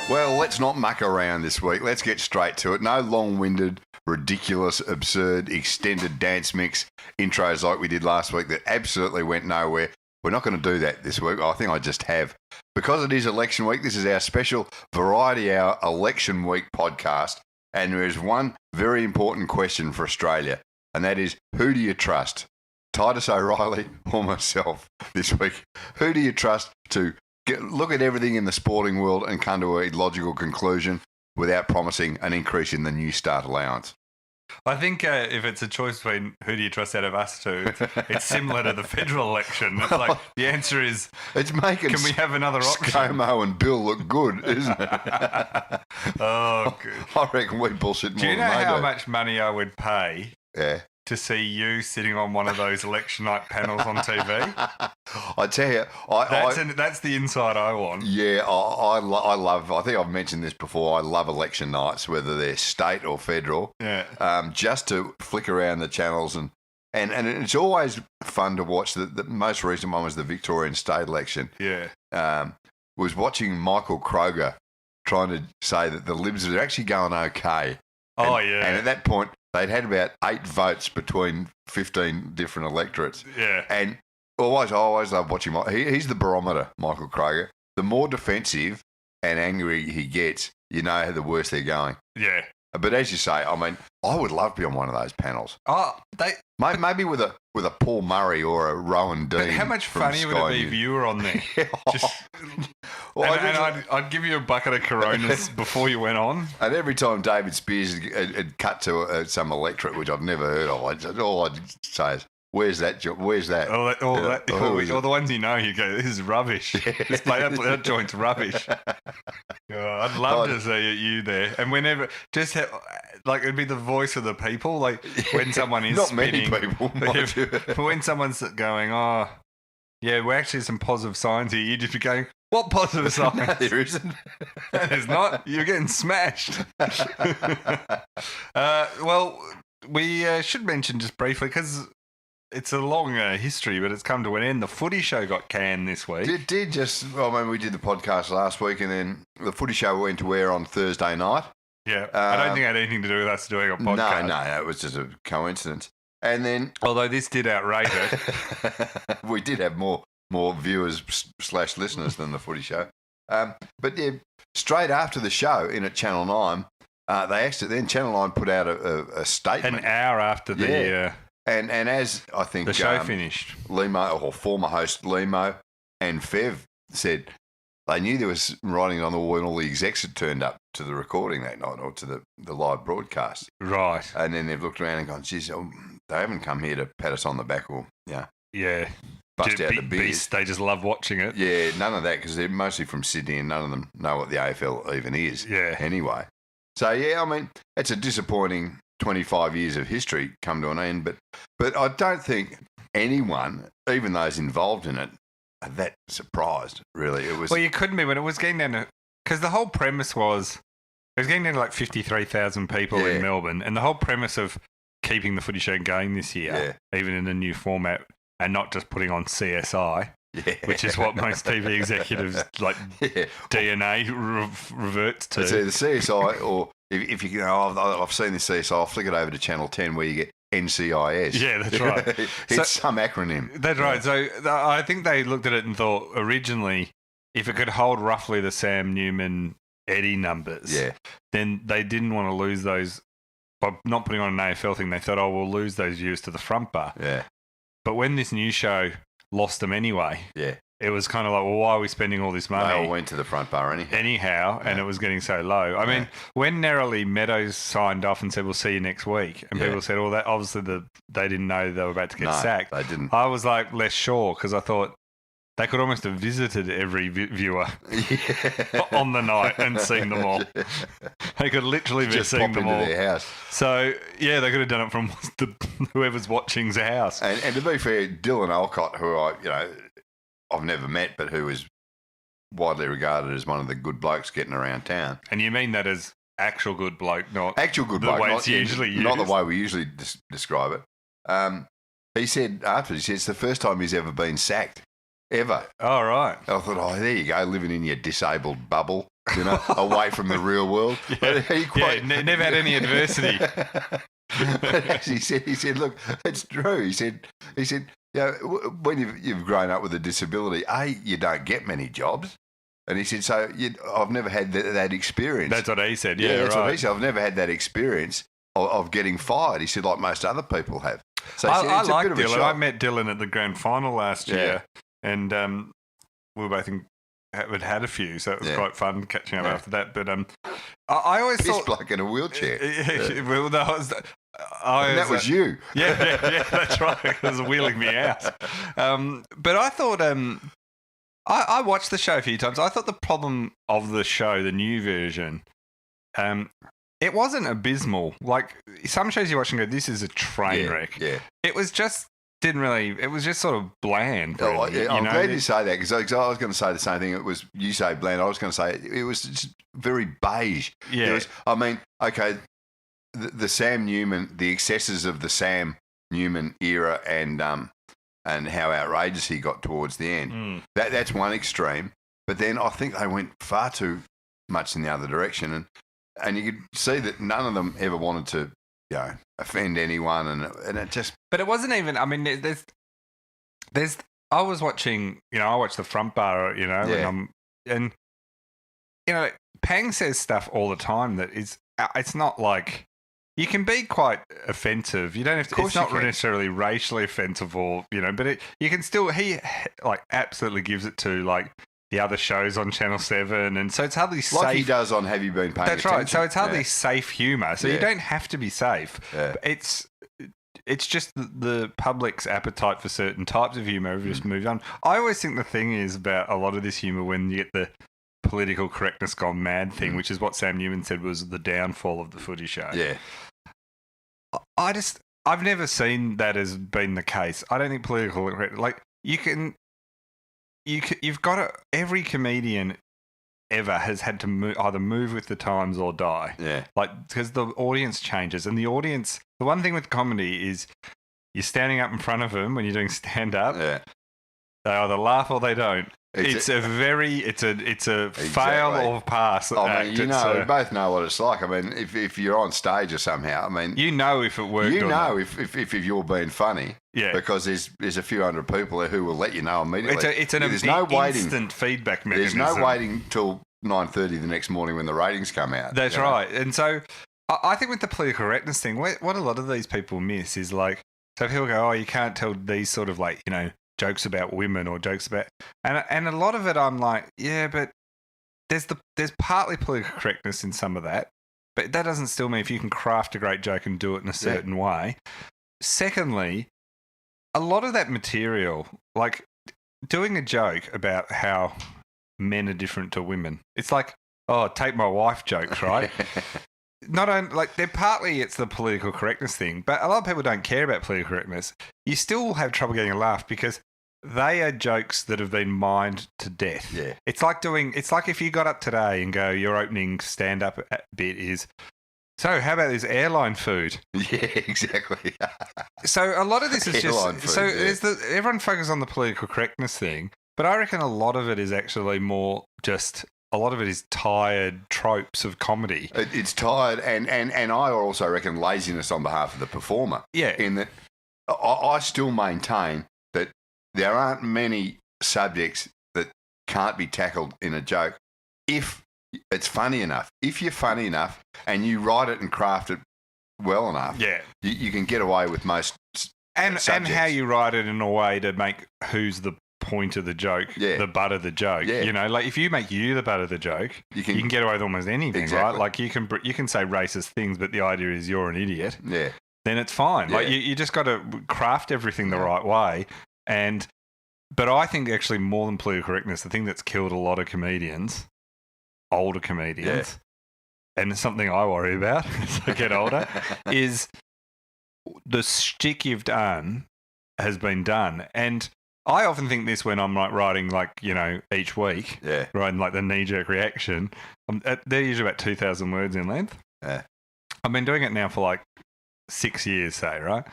Well, let's not muck around this week. Let's get straight to it. No long-winded, ridiculous, absurd, extended dance mix intros like we did last week that absolutely went nowhere. We're not going to do that this week. I think I just have. Because it is election week, this is our special Variety Hour Election Week podcast. And there is one very important question for Australia, and that is, who do you trust? Titus O'Reilly or myself this week? Who do you trust to look at everything in the sporting world and come to a logical conclusion without promising an increase in the New Start allowance? I think if it's a choice between who do you trust out of us two, it's similar to the federal election. It's like the answer is, it's making can we have another option? ScoMo and Bill look good, isn't it? Oh, good. I reckon we bullshit more. Do you know than they how do. much money I would pay? Yeah. To see you sitting on one of those election night panels on TV. I tell you, that's the insight I want. Yeah, I love, I think I've mentioned this before, I love election nights, whether they're state or federal. Yeah. Just to flick around the channels and it's always fun to watch. The most recent one was the Victorian state election. Yeah. Was watching Michael Kroger trying to say that the Libs are actually going okay. Yeah. And at that point, they'd had about 8 votes between 15 different electorates. Yeah. And I always love watching he's the barometer, Michael Kroger. The more defensive and angry he gets, you know the worse they're going. Yeah. But as you say, I mean, I would love to be on one of those panels. Oh, Maybe with a Paul Murray or a Rowan Dean. But how much funnier would it be if you were on there? I'd give you a bucket of Coronas before you went on. And every time David Spears had cut to some electorate, which I've never heard of, all I'd say is, where's that? Where's that? Or the ones you know, you go, this is rubbish. That joint's rubbish. I'd love to see you there. And whenever, it'd be the voice of the people. Like when someone is not spinning, many people. when someone's going, oh, yeah, we're actually some positive signs here. You just be going, what positive signs? No, there isn't. There's not. You're getting smashed. Well, we should mention just briefly, because it's a long history, but it's come to an end. The footy show got canned this week. It did we did the podcast last week, and then the footy show went to air on Thursday night. Yeah, I don't think it had anything to do with us doing a podcast. No, it was just a coincidence. And then, although this did outrate it, we did have more viewers / listeners than the footy show. But yeah, straight after the show in at Channel 9, then Channel 9 put out a statement. An hour after the and as I think the show finished, Limo, or former host Limo and Fev said they knew there was writing on the wall when all the execs had turned up to the recording that night or to the live broadcast. Right. And then they've looked around and gone, geez, they haven't come here to pat us on the back or, yeah. Bust out the beers. They just love watching it. Yeah, none of that, because they're mostly from Sydney and none of them know what the AFL even is. Yeah. Anyway. So, yeah, I mean, it's a disappointing 25 years of history come to an end, but I don't think anyone, even those involved in it, are that surprised, really. It was. Well, you couldn't be when it was getting down to, because the whole premise was, it was getting down to like 53,000 people in Melbourne, and the whole premise of keeping the footy show going this year, even in a new format, and not just putting on CSI, which is what most TV executives DNA reverts to. It's either CSI or if you I've seen this CSI, I'll flick it over to Channel 10 where you get NCIS. Yeah, that's right. It's some acronym. That's right. So I think they looked at it and thought originally if it could hold roughly the Sam Newman Eddie numbers, then they didn't want to lose those by not putting on an AFL thing. They thought, we'll lose those viewers to the front bar. Yeah. But when this new show lost them anyway, it was kind of like, well, why are we spending all this money? They all went to the front bar anyhow. And it was getting so low. I mean, when Narrowly Meadows signed off and said, we'll see you next week, and people said, that obviously they didn't know they were about to get sacked. They didn't. I was like less sure, because I thought they could almost have visited every viewer on the night and seen them all. They could literally be seeing them all. Their house. So, they could have done it from whoever's watching's house. And to be fair, Dylan Alcott, who I've never met, but who is widely regarded as one of the good blokes getting around town. And you mean that as actual good bloke, not actual good bloke, way it's usually used. Not the way we usually describe it. He said afterwards, it's the first time he's ever been sacked. Ever. Oh, right. I thought, there you go, living in your disabled bubble. away from the real world. Never had any adversity. He said, look, it's true. He said, when you've grown up with a disability, you don't get many jobs. And he said, so I've never had that experience. That's what he said. Yeah, that's right. what he said. I've never had that experience of getting fired. He said, like most other people have. So I like Dylan. I met Dylan at the grand final last year, and we were both had a few, so it was quite fun catching up after that. But I always thought bloke in a wheelchair. Well, that was you. Yeah, that's right. It was wheeling me out. But I thought I watched the show a few times. I thought the problem of the show, the new version, it wasn't abysmal. Like some shows you watch and go, "This is a train wreck." Yeah, it was just. It was just sort of bland. Really, I'm glad you say that because I was going to say the same thing. It was, you say bland, I was going to say it was just very beige. Yeah. The Sam Newman, the excesses of the Sam Newman era and how outrageous he got towards the end. That's one extreme. But then I think they went far too much in the other direction. And you could see that none of them ever wanted to offend anyone, and it just. But it wasn't even. I mean, there's. I was watching. I watched the Front Bar. And Pang says stuff all the time that is. It's not like you can be quite offensive. You don't have to. It's not necessarily racially offensive, or but you can still. He absolutely gives it to the other shows on Channel 7, and so it's hardly safe. Like he does on Have You Been Paying Attention? That's right. So it's hardly safe humour. So you don't have to be safe. Yeah. It's just the public's appetite for certain types of humour have just moved on. I always think the thing is about a lot of this humour when you get the political correctness gone mad thing, which is what Sam Newman said was the downfall of the footy show. Yeah. I've never seen that as been the case. I don't think political correct. You've got to. Every comedian ever has had to either move with the times or die. Yeah. Because the audience changes, and the audience. The one thing with comedy is you're standing up in front of them when you're doing stand up. Yeah. They either laugh or they don't. It's a fail or pass. We both know what it's like. I mean, if you're on stage or somehow, if it worked. If you're being funny. Yeah. Because there's a few hundred people who will let you know immediately. It's an instant feedback mechanism. There's no waiting till 9:30 the next morning when the ratings come out. That's right. And so I think with the political correctness thing, what a lot of these people miss is so people go, oh, you can't tell these sort of jokes about women or jokes about, and a lot of it I'm like, yeah, but there's partly political correctness in some of that, but that doesn't still mean if you can craft a great joke and do it in a certain way. Secondly, a lot of that material, doing a joke about how men are different to women, it's like, oh, take my wife jokes, right? Not only they're partly it's the political correctness thing, but a lot of people don't care about political correctness. You still have trouble getting a laugh because they are jokes that have been mined to death. Yeah. It's like if you got up today and go, your opening stand-up bit is, so how about this airline food? Yeah, exactly. So a lot of this is airline just food, everyone focuses on the political correctness thing, but I reckon a lot of it is actually more just. A lot of it is tired tropes of comedy. It's tired, and I also reckon laziness on behalf of the performer. Yeah. In that, I still maintain that there aren't many subjects that can't be tackled in a joke if it's funny enough. If you're funny enough and you write it and craft it well enough, you can get away with most subjects. And how you write it in a way to make who's the point of the joke, the butt of the joke. Yeah. If you make you the butt of the joke, you can get away with almost anything, exactly. right? You can say racist things, but the idea is you're an idiot. Yeah. Then it's fine. Yeah. You just got to craft everything the right way. But I think actually more than political correctness, the thing that's killed a lot of comedians, older comedians, and it's something I worry about as I get older, is the shtick you've done has been done. And I often think this when I'm writing each week, writing the knee-jerk reaction. They're usually about 2,000 words in length. Yeah. I've been doing it now for 6 years, say, right?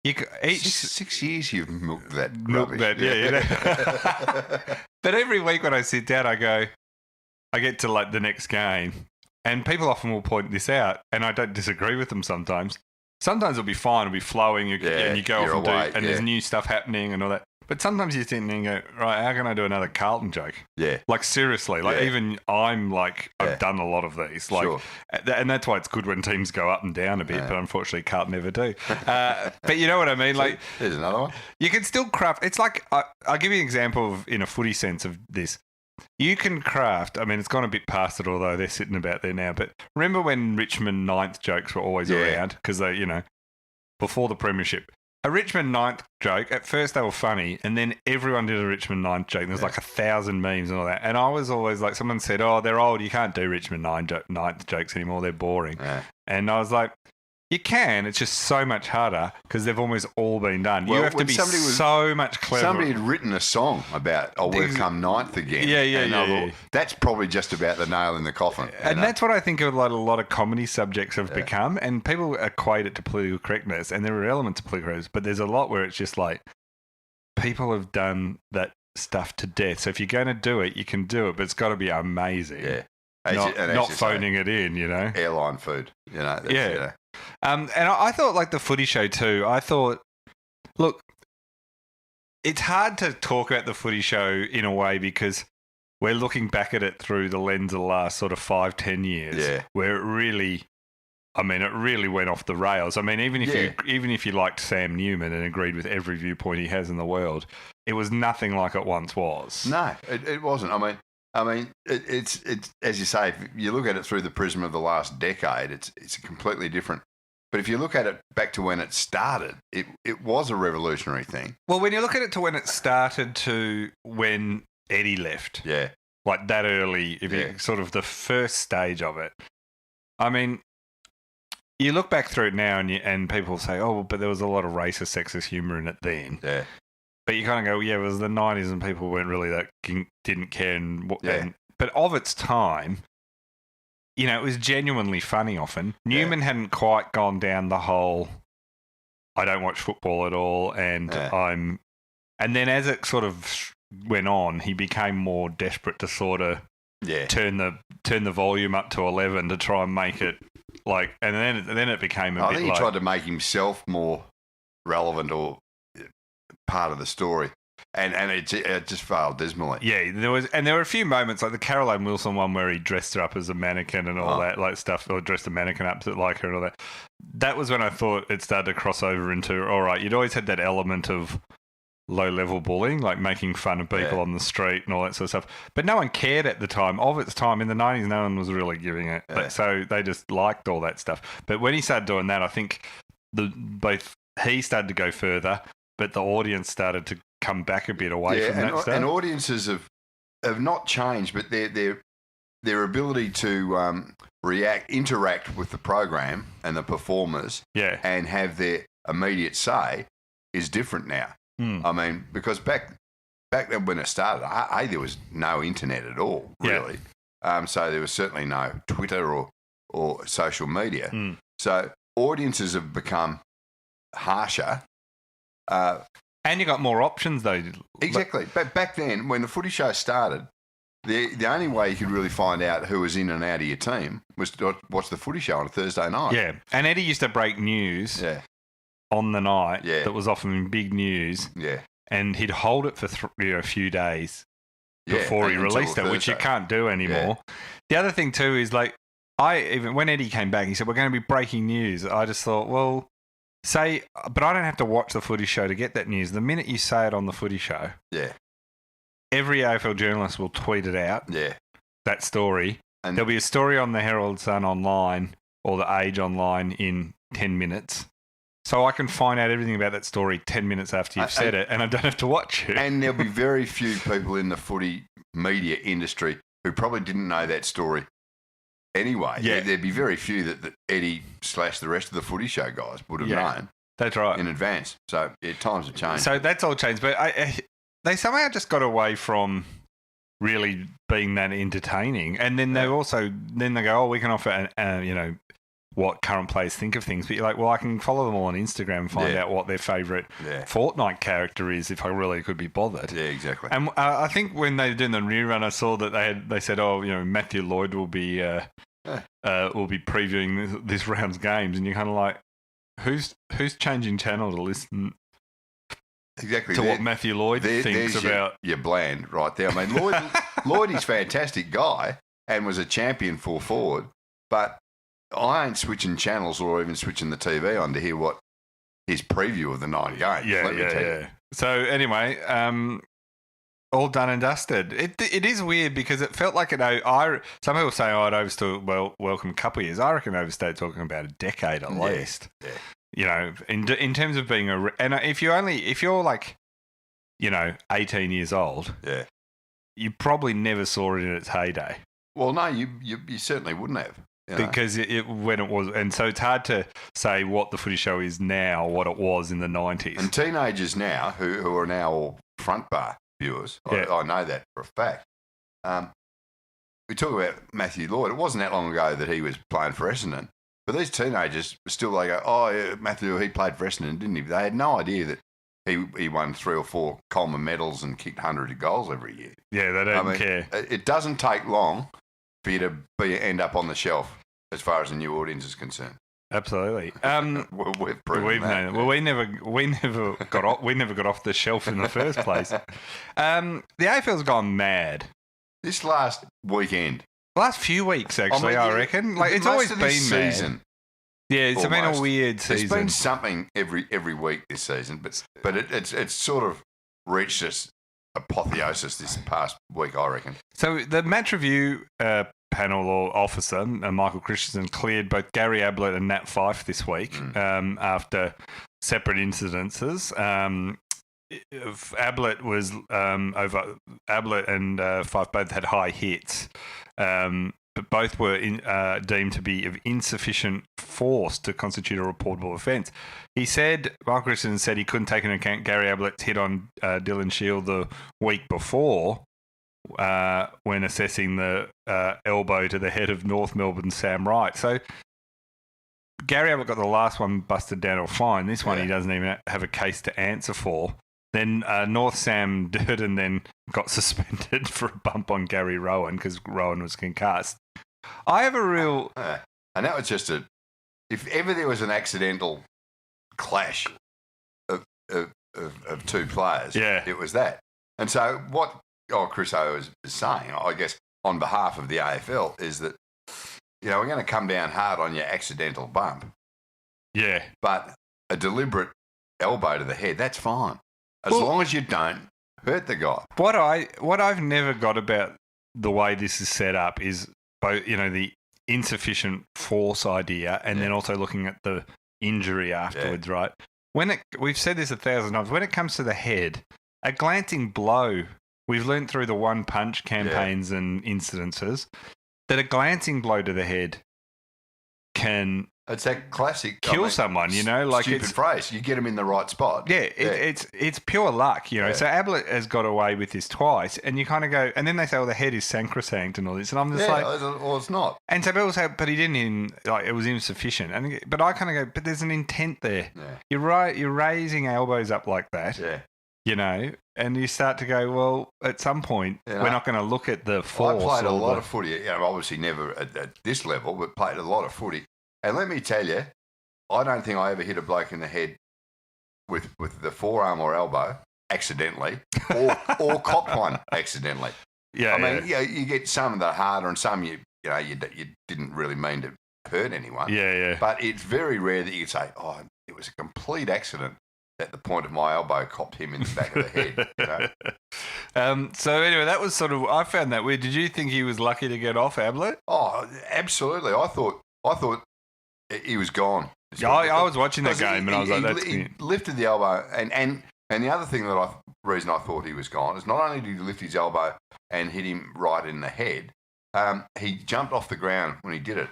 Six years you've milked that. Milked that, yeah. But every week when I sit down, I go, I get to like the next game, and people often will point this out, and I don't disagree with them sometimes. Sometimes it'll be fine, it'll be flowing, and you go off and there's new stuff happening and all that. But sometimes you think and go, right, how can I do another Carlton joke? Yeah. Like, seriously. Like, even I'm like, I've done a lot of these. Like, and that's why it's good when teams go up and down a bit, but unfortunately Carlton never do. But you know what I mean? Like, there's another one. You can still craft. It's like, I'll give you an example of, in a footy sense of this. You can craft, I mean, it's gone a bit past it, although they're sitting about there now. But remember when Richmond ninth jokes were always around? Because they, before the premiership. A Richmond ninth joke, at first they were funny, and then everyone did a Richmond ninth joke. There's like 1,000 memes and all that. And I was always like, someone said, oh, they're old. You can't do Richmond ninth jokes anymore. They're boring. Yeah. And I was like, you can. It's just so much harder because they've almost all been done. Well, you have to be so much clever. Somebody had written a song about, we've come ninth again. Yeah. That's probably just about the nail in the coffin. And that's what I think of like a lot of comedy subjects have become. And people equate it to political correctness, and there are elements of political correctness, but there's a lot where it's just like people have done that stuff to death. So if you're going to do it, you can do it, but it's got to be amazing. Yeah. Not phoning it in, Airline food, And I thought, like, the footy show too, I thought, look, it's hard to talk about the footy show in a way because we're looking back at it through the lens of the last sort of 5-10 years where it really went off the rails. I mean, even if you liked Sam Newman and agreed with every viewpoint he has in the world, it was nothing like it once was. No, it wasn't. I mean, it's as you say, if you look at it through the prism of the last decade, it's completely different. But if you look at it back to when it started, it was a revolutionary thing. Well, when you look at it to when it started to when Eddie left, like that early, if you sort of the first stage of it, I mean, you look back through it now and people say, oh, but there was a lot of racist, sexist humour in it then. Yeah. But you kind of go, it was the 90s and people weren't really didn't care. But of its time, it was genuinely funny often. Newman hadn't quite gone down the whole, I don't watch football at all, and and then as it sort of went on, he became more desperate to sort of turn the volume up to 11 to try and make it like, and then it became a bit. I think he tried to make himself more relevant or part of the story, and it just failed dismally. Yeah, there were a few moments like the Caroline Wilson one where he dressed her up as a mannequin and all that like stuff, or dressed a mannequin up like her and all that. That was when I thought it started to cross over into, all right, you'd always had that element of low-level bullying, like making fun of people on the street and all that sort of stuff. But no one cared at the time. Of its time, in the 90s, no one was really giving it. So they just liked all that stuff. But when he started doing that, I think both he started to go further, but the audience started to come back a bit away from that stuff. And audiences have not changed, but their ability to interact with the program and the performers and have their immediate say is different now. I mean, because back then when it started, there was no internet at all, really. So there was certainly no Twitter or social media. So audiences have become harsher. And you got more options, though. Exactly. But back then, when the footy show started, the only way you could really find out who was in and out of your team was to watch the footy show on a Thursday night. Yeah. And Eddie used to break news on the night that was often big news. Yeah. And he'd hold it for a few days before he released it, which you can't do anymore. Yeah. The other thing, too, is like, even when Eddie came back, he said, we're going to be breaking news. I just thought, well, but I don't have to watch the footy show to get that news. The minute you say it on the footy show, every AFL journalist will tweet it out, that story. And there'll be a story on the Herald Sun online or the Age online in 10 minutes. So I can find out everything about that story 10 minutes after you've said it, and I don't have to watch it. And there'll be very few people in the footy media industry who probably didn't know that story anyway. Yeah. There'd be very few that Eddie / the rest of the footy show guys would have known. That's right. In advance. So times have changed. So that's all changed. But they somehow just got away from really being that entertaining. And then they go, oh, we can offer, what current players think of things. But you're like, well, I can follow them all on Instagram and find out what their favourite Fortnite character is if I really could be bothered. Yeah, exactly. And I think when they were doing the rerun, I saw that they said, Matthew Lloyd will be previewing this round's games, and you're kind of like, who's changing channel to listen? Exactly. To what Matthew Lloyd thinks about your bland right there. I mean, Lloyd is a fantastic guy and was a champion full forward, but I ain't switching channels or even switching the TV on to hear what his preview of the 9 games. Yeah. So anyway, all done and dusted. It is weird because it felt like some people say, it overstayed welcome a couple of years. I reckon overstayed talking about a decade at least. Yeah. You know, in terms of being and if you're like, 18 years old, you probably never saw it in its heyday. Well, no, you certainly wouldn't have. Because when it was, and so it's hard to say what the footy show is now, what it was in the 90s. And teenagers now, who are now all front bar viewers, I know that for a fact. We talk about Matthew Lloyd. It wasn't that long ago that he was playing for Essendon. But these teenagers still, they go, Matthew, he played for Essendon, didn't he? They had no idea that he won 3 or 4 Coleman medals and kicked hundreds of goals every year. Yeah, they don't care. It doesn't take long for you to end up on the shelf as far as the new audience is concerned. Absolutely. We've proven that. Well, we never got off the shelf in the first place. The AFL's gone mad. This last weekend. Last few weeks, actually, I reckon. Like it's always been season. Mad. Yeah, it's been a weird season. There's been something every week this season, but it's sort of reached this apotheosis this past week, I reckon. So the match review panel or officer, Michael Christensen, cleared both Gary Ablett and Nat Fyfe this week after separate incidences. Ablett was Ablett and Fyfe both had high hits, but both were deemed to be of insufficient force to constitute a reportable offence. Michael Christensen said he couldn't take into account Gary Ablett's hit on Dylan Shield the week before when assessing the elbow to the head of North Melbourne's Sam Wright. So Gary Ablett got the last one busted down to a fine. This one he doesn't even have a case to answer for. Then North Sam Durden then got suspended for a bump on Gary Rowan because Rowan was concussed. I have a real... and that was just if ever there was an accidental clash of 2 players, it was that. And so what Chris O is saying, I guess, on behalf of the AFL is that, we're going to come down hard on your accidental bump. Yeah. But a deliberate elbow to the head, that's fine. As long as you don't hurt the guy. What I've never got about the way this is set up is both, the insufficient force idea and then also looking at the injury afterwards, right? We've said this 1,000 times. When it comes to the head, a glancing blow, we've learned through the one punch campaigns and incidences that a glancing blow to the head can... It's that classic kill someone, like stupid phrase. You get them in the right spot. Yeah, it's pure luck, So Ablett has got away with this twice, and you kind of go, and then they say, the head is sacrosanct and all this, and I'm just well, it's not. And so people say, but he didn't, it was insufficient. But I kind of go, but there's an intent there. Yeah. You're right. You're raising elbows up like that. Yeah. And you start to go, well, at some point, we're not going to look at the force. I played a lot of footy. Obviously never at this level, but played a lot of footy. And let me tell you, I don't think I ever hit a bloke in the head with the forearm or elbow accidentally, or copped one accidentally. Yeah, you get some that are harder, and some you didn't really mean to hurt anyone. Yeah. But it's very rare that you say, it was a complete accident that the point of my elbow copped him in the back of the head. So anyway, that was sort of, I found that weird. Did you think he was lucky to get off Ablett? Oh, absolutely. I thought he was gone. I was watching that game and I was like, he lifted the elbow. And the other thing reason I thought he was gone is not only did he lift his elbow and hit him right in the head, he jumped off the ground when he did it.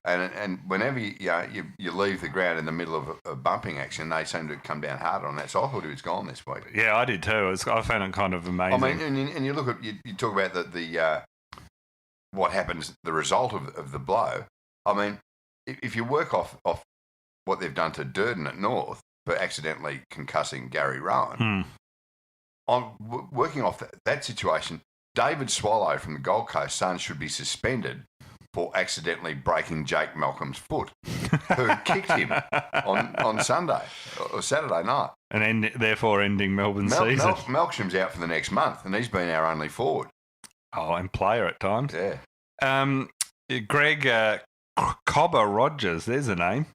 And whenever you leave the ground in the middle of a bumping action, they seem to come down harder on that. So I thought he was gone this week. Yeah, I did too. I found it kind of amazing. I mean, and you look at, you talk about the what happens, the result of the blow. I mean, if you work off what they've done to Durden at North for accidentally concussing Gary Rowan, on working off that situation, David Swallow from the Gold Coast Suns should be suspended for accidentally breaking Jake Malcolm's foot, who kicked him on Sunday or Saturday night. And therefore ending Melbourne's season. Malcolm's out for the next month, and he's been our only forward. Oh, and player at times. Yeah. Greg Cobber Rogers, there's a name.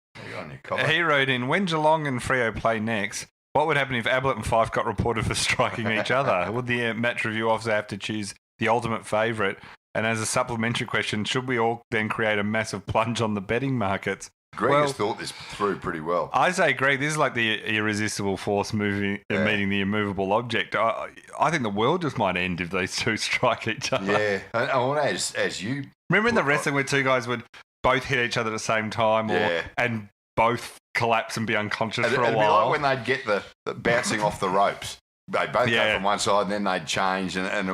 He wrote in, when Geelong and Freo play next, what would happen if Ablett and Fife got reported for striking each other? Would the match review officer have to choose the ultimate favourite? And as a supplementary question, should we all then create a massive plunge on the betting markets? Greg has thought this through pretty well. I say, Greg, this is like the irresistible force meeting the immovable object. I think the world just might end if these two strike each other. Yeah. And as you... Remember in the wrestling where two guys would both hit each other at the same time and both collapse and be unconscious for a while? It'd be like when they'd get the bouncing off the ropes. They'd both go from one side and then they'd change and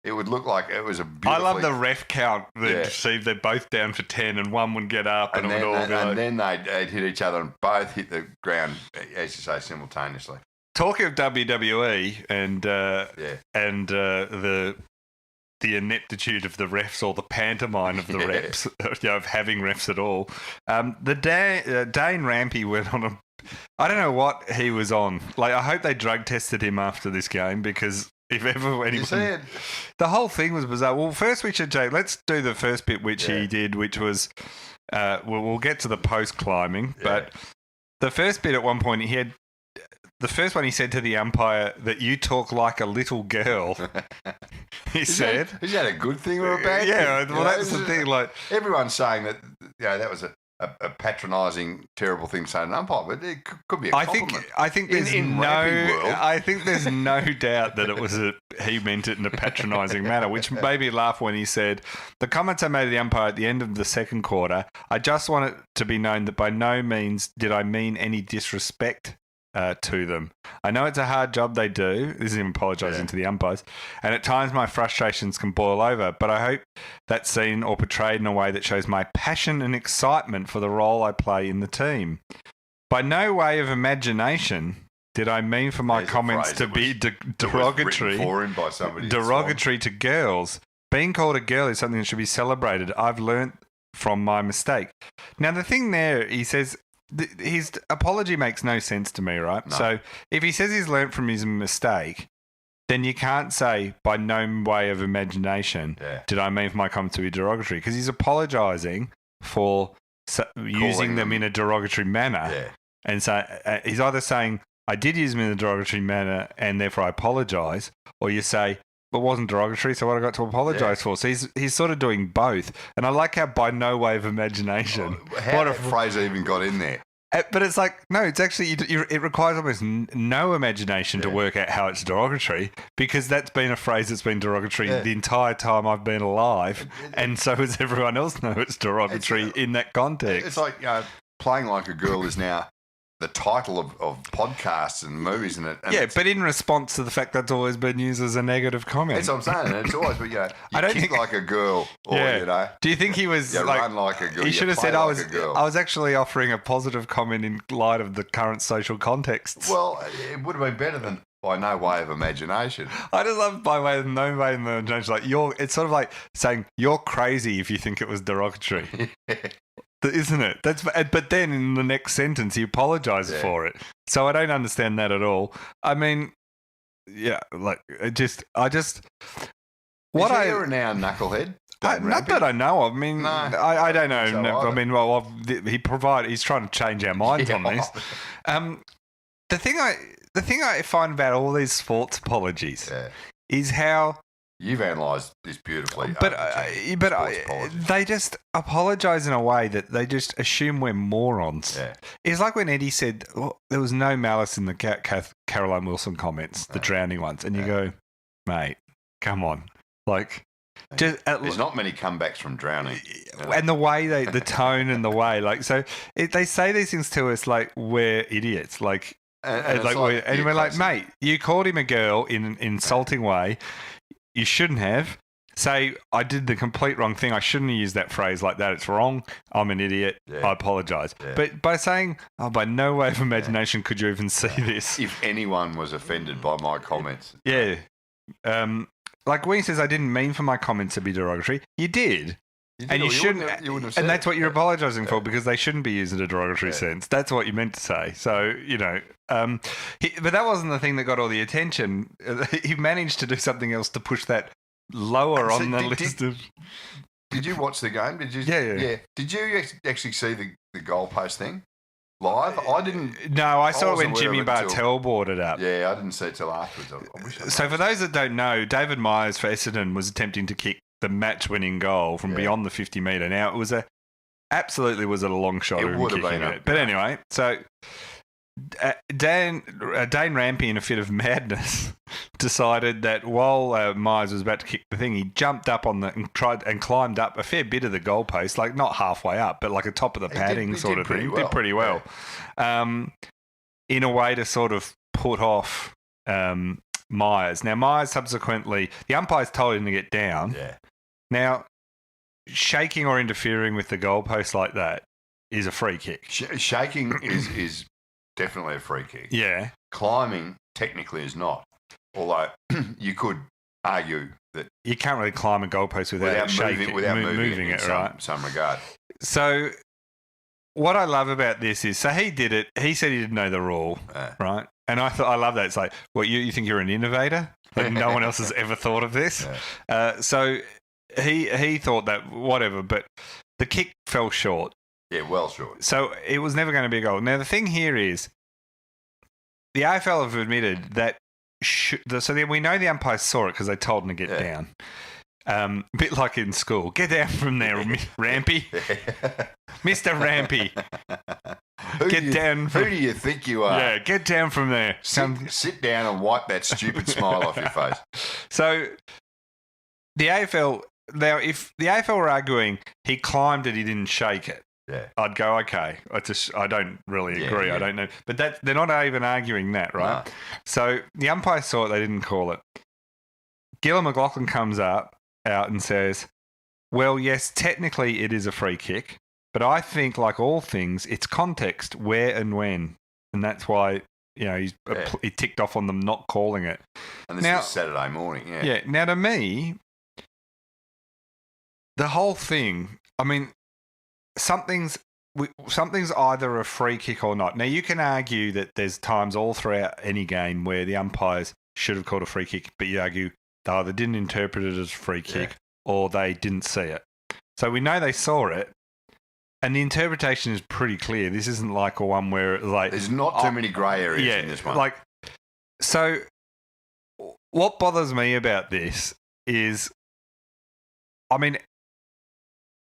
it would look like it was a beautiful... I love the ref count. They're both down for 10 and one would get up and it would all go... And then they'd hit each other and both hit the ground, as you say, simultaneously. Talking of WWE and the ineptitude of the refs or the pantomime of the refs, of having refs at all, the Dane Rampe went on a... I don't know what he was on. Like, I hope they drug tested him after this game because... If ever anyone, the whole thing was bizarre. Well, first let's do the first bit which he did, which was we'll get to the post climbing, but the first bit at one point he had the first one he said to the umpire that you talk like a little girl. Is that a good thing or a bad thing? Yeah, well, that's the thing. Like everyone's saying that that was a patronising, terrible thing to say to an umpire, but it could be a compliment. I think there's no doubt that it was he meant it in a patronising manner, which made me laugh when he said, the comments I made to the umpire at the end of the second quarter, I just want it to be known that by no means did I mean any disrespect to them. I know it's a hard job they do. This is him apologising to the umpires. And at times my frustrations can boil over, but I hope that's seen or portrayed in a way that shows my passion and excitement for the role I play in the team. By no way of imagination did I mean for my comments to be derogatory to girls. Being called a girl is something that should be celebrated. I've learnt from my mistake. Now, the thing there, he says... his apology makes no sense to me, right? No. So if he says he's learnt from his mistake, then you can't say by no way of imagination did I mean for my comment to be derogatory, because he's apologising for using them in a derogatory manner. Yeah. And so he's either saying I did use them in a derogatory manner and therefore I apologise, or you say it wasn't derogatory, so what I got to apologise for. So he's sort of doing both. And I like how by no way of imagination. How that phrase even got in there. But it's like, no, it's actually, it requires almost no imagination to work out how it's derogatory, because that's been a phrase that's been derogatory the entire time I've been alive. And so does everyone else know it's derogatory in that context. It's like, playing like a girl is now the title of podcasts and movies, and but in response to the fact that's always been used as a negative comment. That's what I'm saying. And it's always, you don't kick like a girl, or Do you think he was run like a girl? He should have said I was actually offering a positive comment in light of the current social contexts. Well, it would have been better than by no way of imagination. I just love by way of no way of imagination. Like it's sort of like saying you're crazy if you think it was derogatory. Isn't it? But then in the next sentence he apologises for it. So I don't understand that at all. I mean, like I just. Is he a renowned knucklehead? Not that I know of. I mean, no, I don't know. So I mean, he's trying to change our minds on this. The thing I find about all these sports apologies is how. You've analysed this beautifully. But they just apologise in a way that they just assume we're morons. Yeah. It's like when Eddie said there was no malice in the Caroline Wilson comments, the drowning ones. And you go, mate, come on. Like, there's not many comebacks from drowning. And the way the tone and the way, like, so they say these things to us like we're idiots. Like, and we're like, mate, you called him a girl in an insulting way. You shouldn't have. say I did the complete wrong thing. I shouldn't have used that phrase like that. It's wrong. I'm an idiot. I apologise. Yeah. But by saying, by no way of imagination could you even see this. If anyone was offended by my comments. Yeah. Like when he says, I didn't mean for my comments to be derogatory, you did. And you shouldn't. You wouldn't have said and that's what you're apologising for, because they shouldn't be used in a derogatory sense. That's what you meant to say. So, but that wasn't the thing that got all the attention. He managed to do something else to push that lower on the list of... Did you watch the game? Did you? Yeah. Did you actually see the goalpost thing live? I didn't. No, I saw it when Jimmy Bartell brought it up. Yeah, I didn't see it till afterwards. I wish so for those that don't know, David Myers for Essendon was attempting to kick the match-winning goal from beyond the 50-metre. Now, it was absolutely was a long shot of him kicking it. But anyway, so Dane Rampe, in a fit of madness, decided that while Myers was about to kick the thing, he jumped up on and climbed up a fair bit of the goalpost, like not halfway up, but like a top of the padding sort of thing. Did pretty well. In a way to sort of put off Myers. Now, Myers subsequently, the umpires told him to get down. Yeah. Now, shaking or interfering with the goalpost like that is a free kick. Shaking is definitely a free kick. Yeah. Climbing technically is not. Although you could argue that you can't really climb a goalpost without moving it, right? In some regard. So what I love about this is, so he did it. He said he didn't know the rule, right? And I love that. It's like, you think you're an innovator? Like no one else has ever thought of this. Yeah. So he thought that whatever, but the kick fell short. Yeah, well short. So it was never going to be a goal. Now the thing here is, the AFL have admitted that. So we know the umpires saw it because they told him to get down. A bit like in school. Get down from there, Rampy. Mr. Rampy. Who do you think you are? Yeah, get down from there. Sit down and wipe that stupid smile off your face. So the AFL, now if the AFL were arguing he climbed it, he didn't shake it, I'd go, okay. I don't really agree. Yeah. I don't know. But they're not even arguing that, right? No. So the umpire saw it, they didn't call it. Gillon McLachlan comes out and says, well, yes, technically it is a free kick, but I think, like all things, it's context, where and when. And that's why, he ticked off on them not calling it. And this was Saturday morning, Yeah. Now, to me, the whole thing, I mean, something's either a free kick or not. Now, you can argue that there's times all throughout any game where the umpires should have called a free kick, but you argue they either didn't interpret it as a free kick or they didn't see it. So we know they saw it, and the interpretation is pretty clear. This isn't like a one where there's not too many grey areas in this one. So what bothers me about this is, I mean,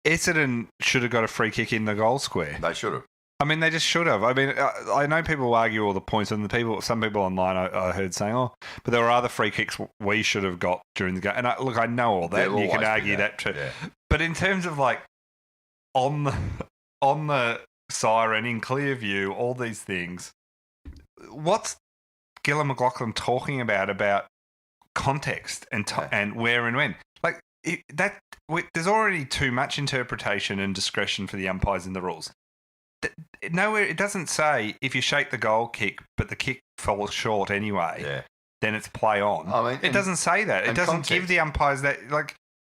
Essendon should have got a free kick in the goal square. They should have. I mean, they just should have. I mean, I know people argue all the points, and some people online I heard saying, but there were other free kicks we should have got during the game. And I know all that, and you can argue that too. Yeah. But in terms of on the siren, in clear view, all these things, what's Gillon McLachlan talking about context and where and when? There's already too much interpretation and discretion for the umpires in the rules. Nowhere it doesn't say if you shake the goal kick, but the kick falls short anyway. Then it's play on. I mean, it doesn't say that. It doesn't give the umpires that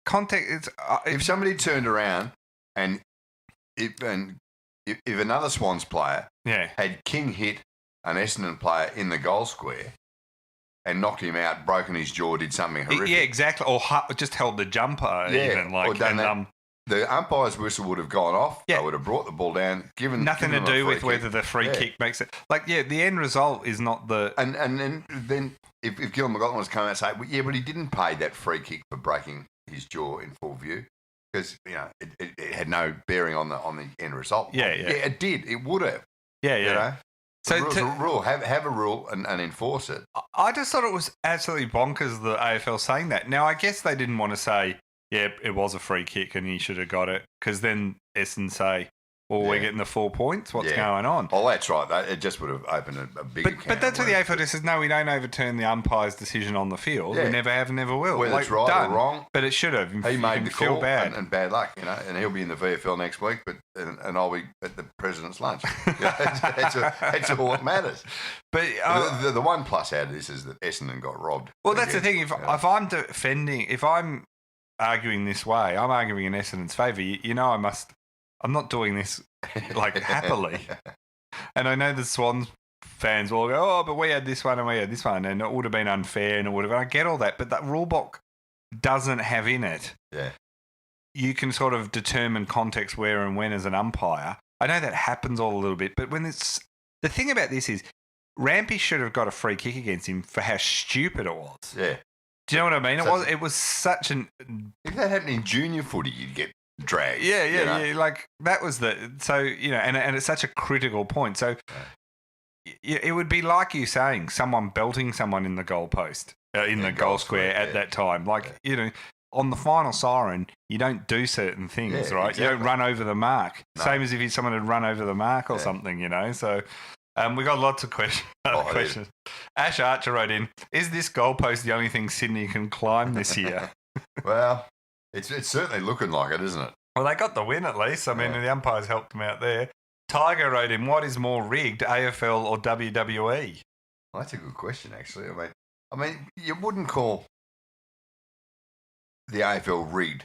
context. If somebody turned around and if another Swans player had king hit an Essendon player in the goal square and knocked him out, broken his jaw, did something horrific. Yeah, exactly. Or just held the jumper even. The umpire's whistle would have gone off. Yeah. They would have brought the ball down, given nothing to do with whether the free kick makes it. The end result is not the... And then if Gillon McLachlan was coming out and say, but he didn't pay that free kick for breaking his jaw in full view, because it had no bearing on the end result. Yeah, it did. It would have. Yeah. So rule, have a rule and enforce it. I just thought it was absolutely bonkers, the AFL saying that. Now, I guess they didn't want to say, it was a free kick and he should have got it, because then Essendon say, or we're getting the 4 points. What's going on? Oh, that's right. It just would have opened a bigger can. But that's what the AFL says. No, we don't overturn the umpire's decision on the field. We never have and never will. Whether it's right or wrong. But it should have. He made the call and bad luck, and he'll be in the VFL next week, and I'll be at the President's lunch. That's all that matters. But the one plus out of this is that Essendon got robbed. Well, that's the thing. If I'm defending, if I'm arguing this way, I'm arguing in Essendon's favour. I'm not doing this happily. And I know the Swans fans will go, oh, but we had this one and we had this one, and it would have been unfair, and it would have. I get all that, but that rule book doesn't have in it. Yeah. You can sort of determine context where and when as an umpire. I know that happens all a little bit, but when it's the thing about this is, Rampe should have got a free kick against him for how stupid it was. Yeah. Do you know what I mean? It was such an. If that happened in junior footy, you'd get dragged. Yeah. Like that was and it's such a critical point. So it would be like you saying someone belting someone in the goalpost, in the goal square at that time. On the final siren, you don't do certain things, right? Exactly. You don't run over the mark. No. Same as if someone had run over the mark or something, So. We got lots of questions. Ash Archer wrote in, is this goalpost the only thing Sydney can climb this year? Well, it's certainly looking like it, isn't it? Well, they got the win at least. I mean, the umpires helped them out there. Tiger wrote in, what is more rigged, AFL or WWE? Well, that's a good question, actually. I mean, you wouldn't call the AFL rigged.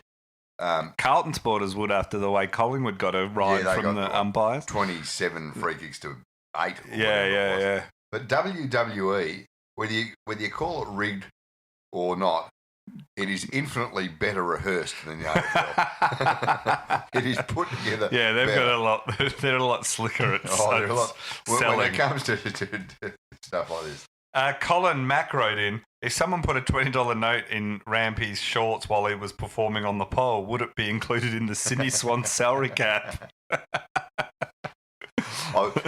Carlton supporters would after the way Collingwood got a ride from the umpires. 27 free kicks to 8. Yeah. But WWE, whether you call it rigged or not, it is infinitely better rehearsed than the AFL. It is put together. Yeah, got a lot. They're a lot slicker at selling. When it comes to stuff like this. Colin Mack wrote in, if someone put a $20 note in Rampe's shorts while he was performing on the pole, would it be included in the Sydney Swans salary cap?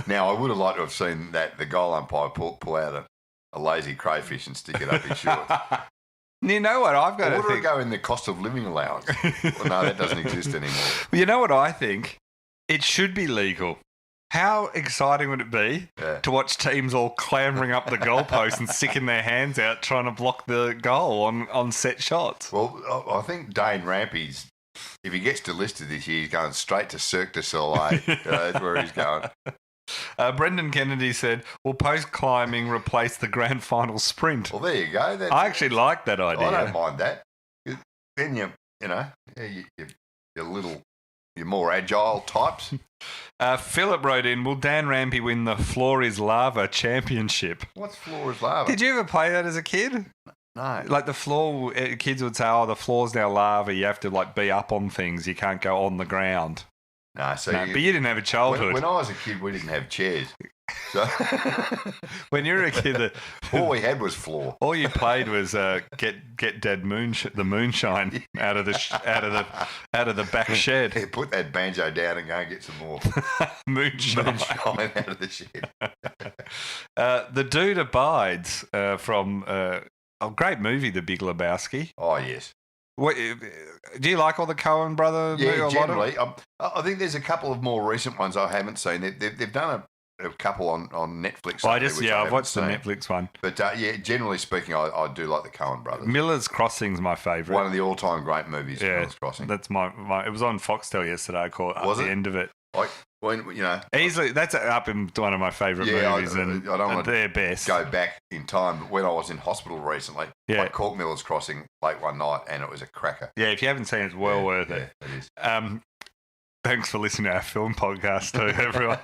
Now, I would have liked to have seen the goal umpire pull out a lazy crayfish and stick it up his shorts. You know what I've got to think? Would it go in the cost of living allowance? Well, no, that doesn't exist anymore. Well, you know what I think? It should be legal. How exciting would it be to watch teams all clambering up the goalpost and sticking their hands out trying to block the goal on set shots? Well, I think Dane Rampe's, if he gets delisted this year, he's going straight to Cirque du Soleil. That's where he's going. Brendan Kennedy said, will post-climbing replace the grand final sprint? Well, there you go. I actually like that idea. I don't mind that. Then you're more agile types. Philip wrote in, will Dan Rampe win the Floor is Lava Championship? What's Floor is Lava? Did you ever play that as a kid? No. Like the floor, kids would say, the floor's now lava. You have to be up on things. You can't go on the ground. But you didn't have a childhood. When I was a kid, we didn't have chairs. So when you were a kid, all we had was floor. All you played was get Dad the moonshine out of the back shed. Yeah, put that banjo down and go and get some more moonshine out of the shed. The Dude Abides from a great movie, The Big Lebowski. Oh yes. What, do you like all the Coen brother? Yeah, generally. I think there's a couple of more recent ones I haven't seen. They've done a couple on Netflix. I've watched the Netflix one. But generally speaking, I do like the Coen brothers. Miller's Crossing's my favourite. One of the all-time great movies. Yeah, Miller's Crossing. That's my. It was on Foxtel yesterday. I caught up the end of it. Easily, that's up in one of my favourite movies, and I don't want to best. Go back in time, but when I was in hospital recently, I caught Miller's Crossing late one night, and it was a cracker. Yeah, if you haven't seen it, it's well worth it. It is. Thanks for listening to our film podcast too, everyone.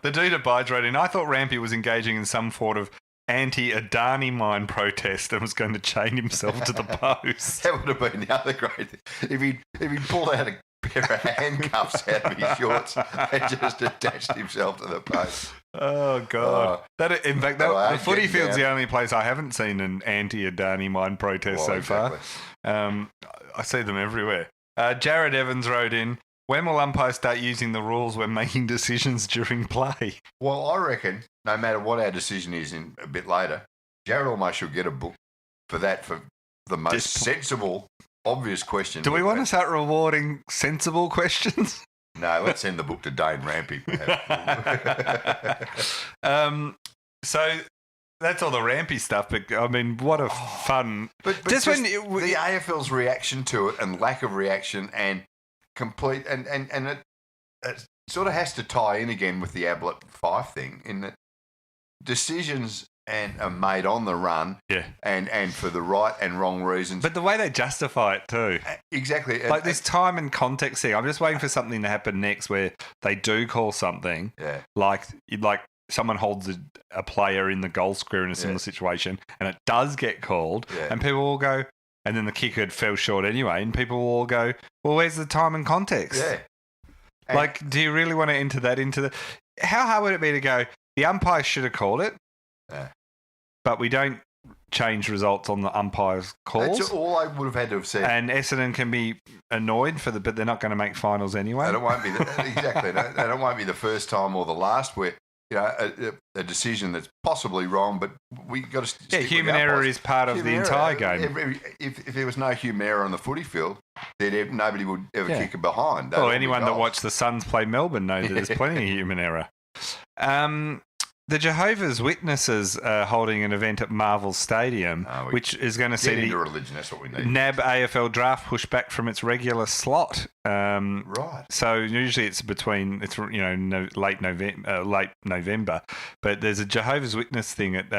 The Dude Abides wrote in, I thought Rampe was engaging in some sort of anti-Adani mine protest and was going to chain himself to the post. That would have been the other great thing. If he'd pulled out a pair of handcuffs out of his shorts and just attached himself to the post. Oh, God. The footy field's the only place I haven't seen an anti-Adani mine protest so far. I see them everywhere. Jared Evans wrote in, when will umpires start using the rules when making decisions during play? Well, I reckon no matter what our decision is in a bit later, Jared almost should get a book for the most sensible, obvious question. Do we want to start rewarding sensible questions? No, let's send the book to Dane Rampe. So that's all the Rampy stuff, but I mean, what a fun. But just when the AFL's reaction to it and lack of reaction and complete and it sort of has to tie in again with the Ablett Fife thing in that decisions are made on the run, and for the right and wrong reasons. But the way they justify it too, exactly. Like this time and context thing. I'm just waiting for something to happen next where they do call something, like someone holds a player in the goal square in a similar situation, and it does get called, and people will go, and then the kicker fell short anyway, and people will all go, well, where's the time and context? Yeah. Like, do you really want to enter that into the... How hard would it be to go, the umpire should have called it, but we don't change results on the umpire's calls? That's all I would have had to have said. And Essendon can be annoyed but they're not going to make finals anyway. And it won't be exactly. And it won't be the first time or the last where a decision that's possibly wrong, but we got to. Yeah, human error is part of the entire game. If there was no human error on the footy field, then nobody would ever kick it behind. Well, anyone that watched the Suns play Melbourne knows that there's plenty of human error. The Jehovah's Witnesses are holding an event at Marvel Stadium, which is going to see the religion. That's what we need. NAB AFL draft pushed back from its regular slot. Right. So usually it's late November, but there's a Jehovah's Witness thing at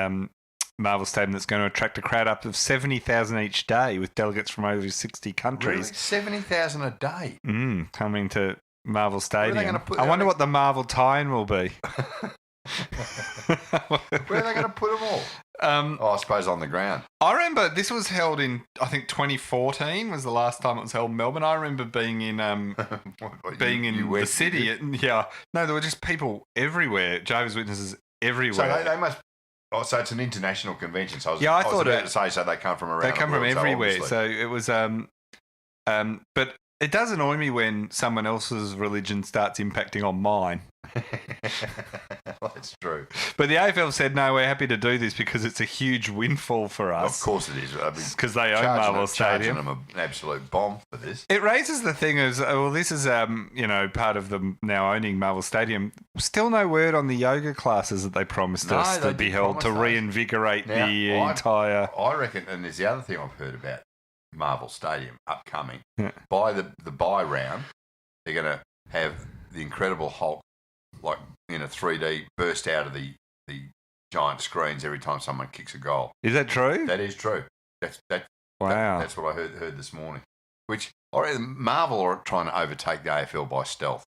Marvel Stadium that's going to attract a crowd up of 70,000 each day with delegates from over 60 countries. Really? 70,000 a day? Coming to Marvel Stadium. Where are they gonna put I wonder what the Marvel tie-in will be. Where are they going to put them all? I suppose on the ground. I remember this was held in, I think 2014 was the last time it was held in Melbourne. I remember being in the city. No, there were just people everywhere, Jehovah's Witnesses everywhere. So they must. Oh, so it's an international convention. So I thought about to say so they come from around. They come the world, from everywhere. So it was but it does annoy me when someone else's religion starts impacting on mine. That's true. But the AFL said, no, we're happy to do this because it's a huge windfall for us. Of course it is. Because they own Marvel Stadium. Charging them an absolute bomb for this. It raises the thing as, well, this is, part of them now owning Marvel Stadium. Still no word on the yoga classes that they promised us to be held to reinvigorate the entire... I reckon, and there's the other thing I've heard about Marvel Stadium upcoming. By the bye round, they're going to have the Incredible Hulk like in a 3D burst out of the giant screens every time someone kicks a goal. Is that true? That is true. Wow. That's what I heard this morning. Which Marvel are trying to overtake the AFL by stealth.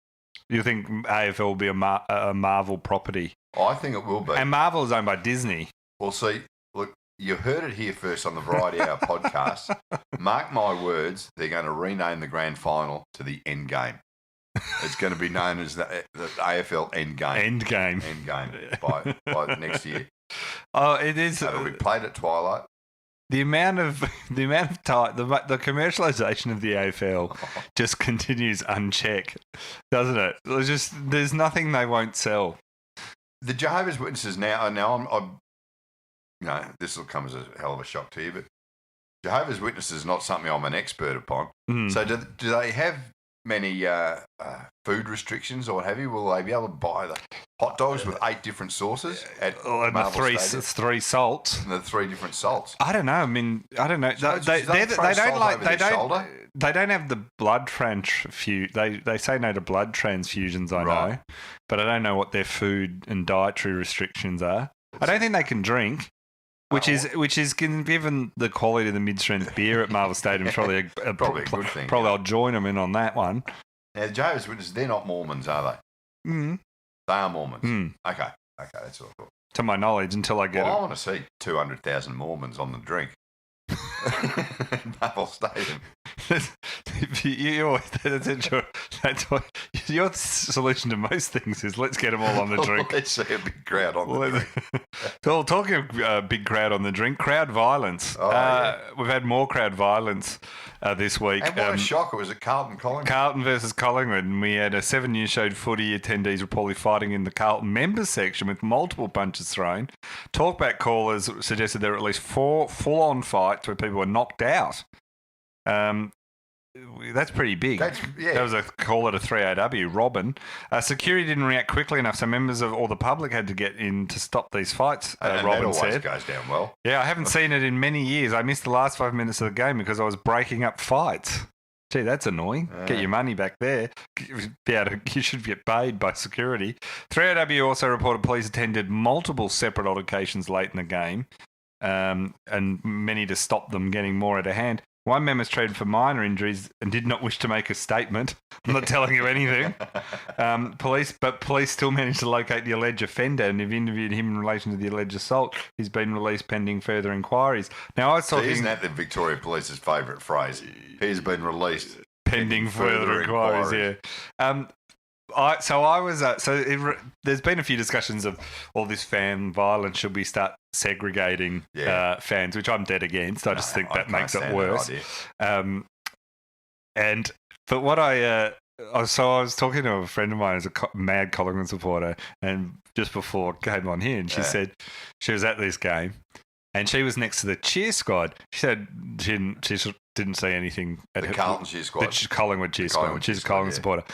You think AFL will be a Marvel property? I think it will be. And Marvel is owned by Disney. Well, see, look, you heard it here first on the Variety Hour podcast. Mark my words, they're going to rename the grand final to the End Game. It's going to be known as the AFL End Game. End Game by next year. Oh, it is. It'll be played at twilight. The amount of time, the commercialization of the AFL just continues unchecked, doesn't it? There's nothing they won't sell. The Jehovah's Witnesses now I'm this will come as a hell of a shock to you, but Jehovah's Witnesses is not something I'm an expert upon. So do they have many food restrictions or what have you? Will they be able to buy the hot dogs with 8 different sauces at Marvel Stadium? three salts and the 3 different salts? I don't know. I mean, I don't know. They don't have the blood transfusion. They say no to blood transfusions. I know, but I don't know what their food and dietary restrictions are. I don't think they can drink. Which is given the quality of the mid-strength beer at Marvel Stadium, probably a good thing. Probably I'll join them in on that one. Now, the Jehovah's Witnesses, they're not Mormons, are they? Mm. They are Mormons. Okay, that's what I thought. To my knowledge, until I get I want to see 200,000 Mormons on the drink. Marvel Stadium. That's what your solution to most things is. Let's get them all on the drink. Let's see a big crowd on the drink. Well, talking of big crowd on the drink, crowd violence. We've had more crowd violence this week. And what a shock! It was at Collingwood. Carlton versus Collingwood, and we had a 7 News showed footy attendees reportedly fighting in the Carlton members section with multiple punches thrown. Talkback callers suggested there were at least 4 full-on fights where people were knocked out. That's pretty big. That was a call at a 3AW. Robin. Security didn't react quickly enough, so members of all the public had to get in to stop these fights, Robin said. That always goes down well. Yeah, I haven't seen it in many years. I missed the last 5 minutes of the game because I was breaking up fights. Gee, that's annoying. Get your money back there. You should get paid by security. 3AW also reported police attended multiple separate altercations late in the game, and many to stop them getting more out of hand. One member's treated for minor injuries and did not wish to make a statement. I'm not telling you anything. Police still managed to locate the alleged offender and have interviewed him in relation to the alleged assault. He's been released pending further inquiries. Now, I was talking... Isn't that the Victoria Police's favourite phrase? He's been released pending further inquiries. Yeah. There's been a few discussions of all this fan violence. Should we start segregating fans, which I'm dead against. I just think that makes it worse. But what I was talking to a friend of mine who's a mad Collingwood supporter, and just before I came on here, and she said she was at this game, and she was next to the cheer squad. She said she didn't see anything at the Carlton cheer squad, the Collingwood cheer squad. She's a Collingwood supporter.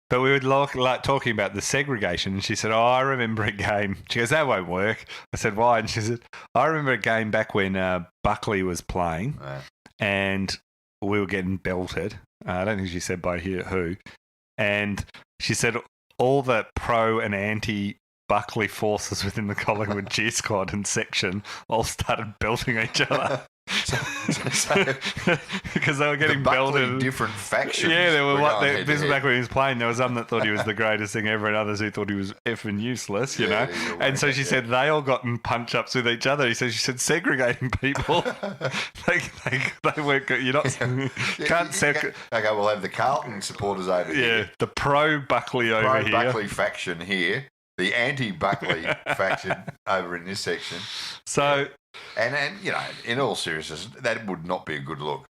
But we were like talking about the segregation, and she said, I remember a game. She goes, that won't work. I said, why? And she said, I remember a game back when Buckley was playing, and we were getting belted. I don't think she said by who. And she said all the pro and anti-Buckley forces within the Collingwood cheer squad and section all started belting each other. Because they were getting belted. Different factions. Yeah, there were. This was back when he was playing. There was some that thought he was the greatest thing ever, and others who thought he was effing useless. You know. And so she said they all got in punch ups with each other. She said segregating people. they weren't. You're not. Can't segregate. Okay, we'll have the Carlton supporters over here. Yeah, the pro Buckley over here. Pro Buckley faction here. The anti-Buckley faction over in this section. So. And you know, in all seriousness, that would not be a good look.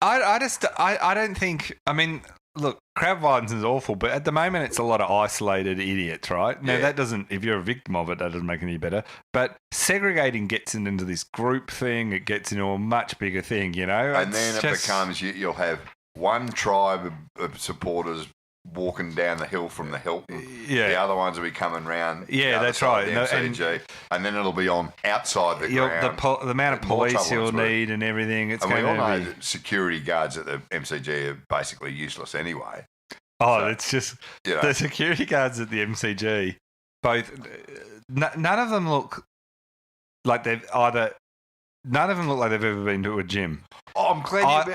I don't think. I mean, look, crowd violence is awful, but at the moment, it's a lot of isolated idiots, right? Now, that doesn't. If you're a victim of it, that doesn't make it any better. But segregating gets into this group thing. It gets into a much bigger thing, you know. And then it becomes you'll have one tribe of supporters walking down the hill from the Hilton. Yeah. The other ones will be coming round. Yeah, that's right. The MCG, and then it'll be on outside the ground. The amount of police you'll need and everything. We all know that security guards at the MCG are basically useless anyway. It's just the security guards at the MCG. Both, none of them look like they've either. None of them look like they've ever been to a gym. Oh, I'm glad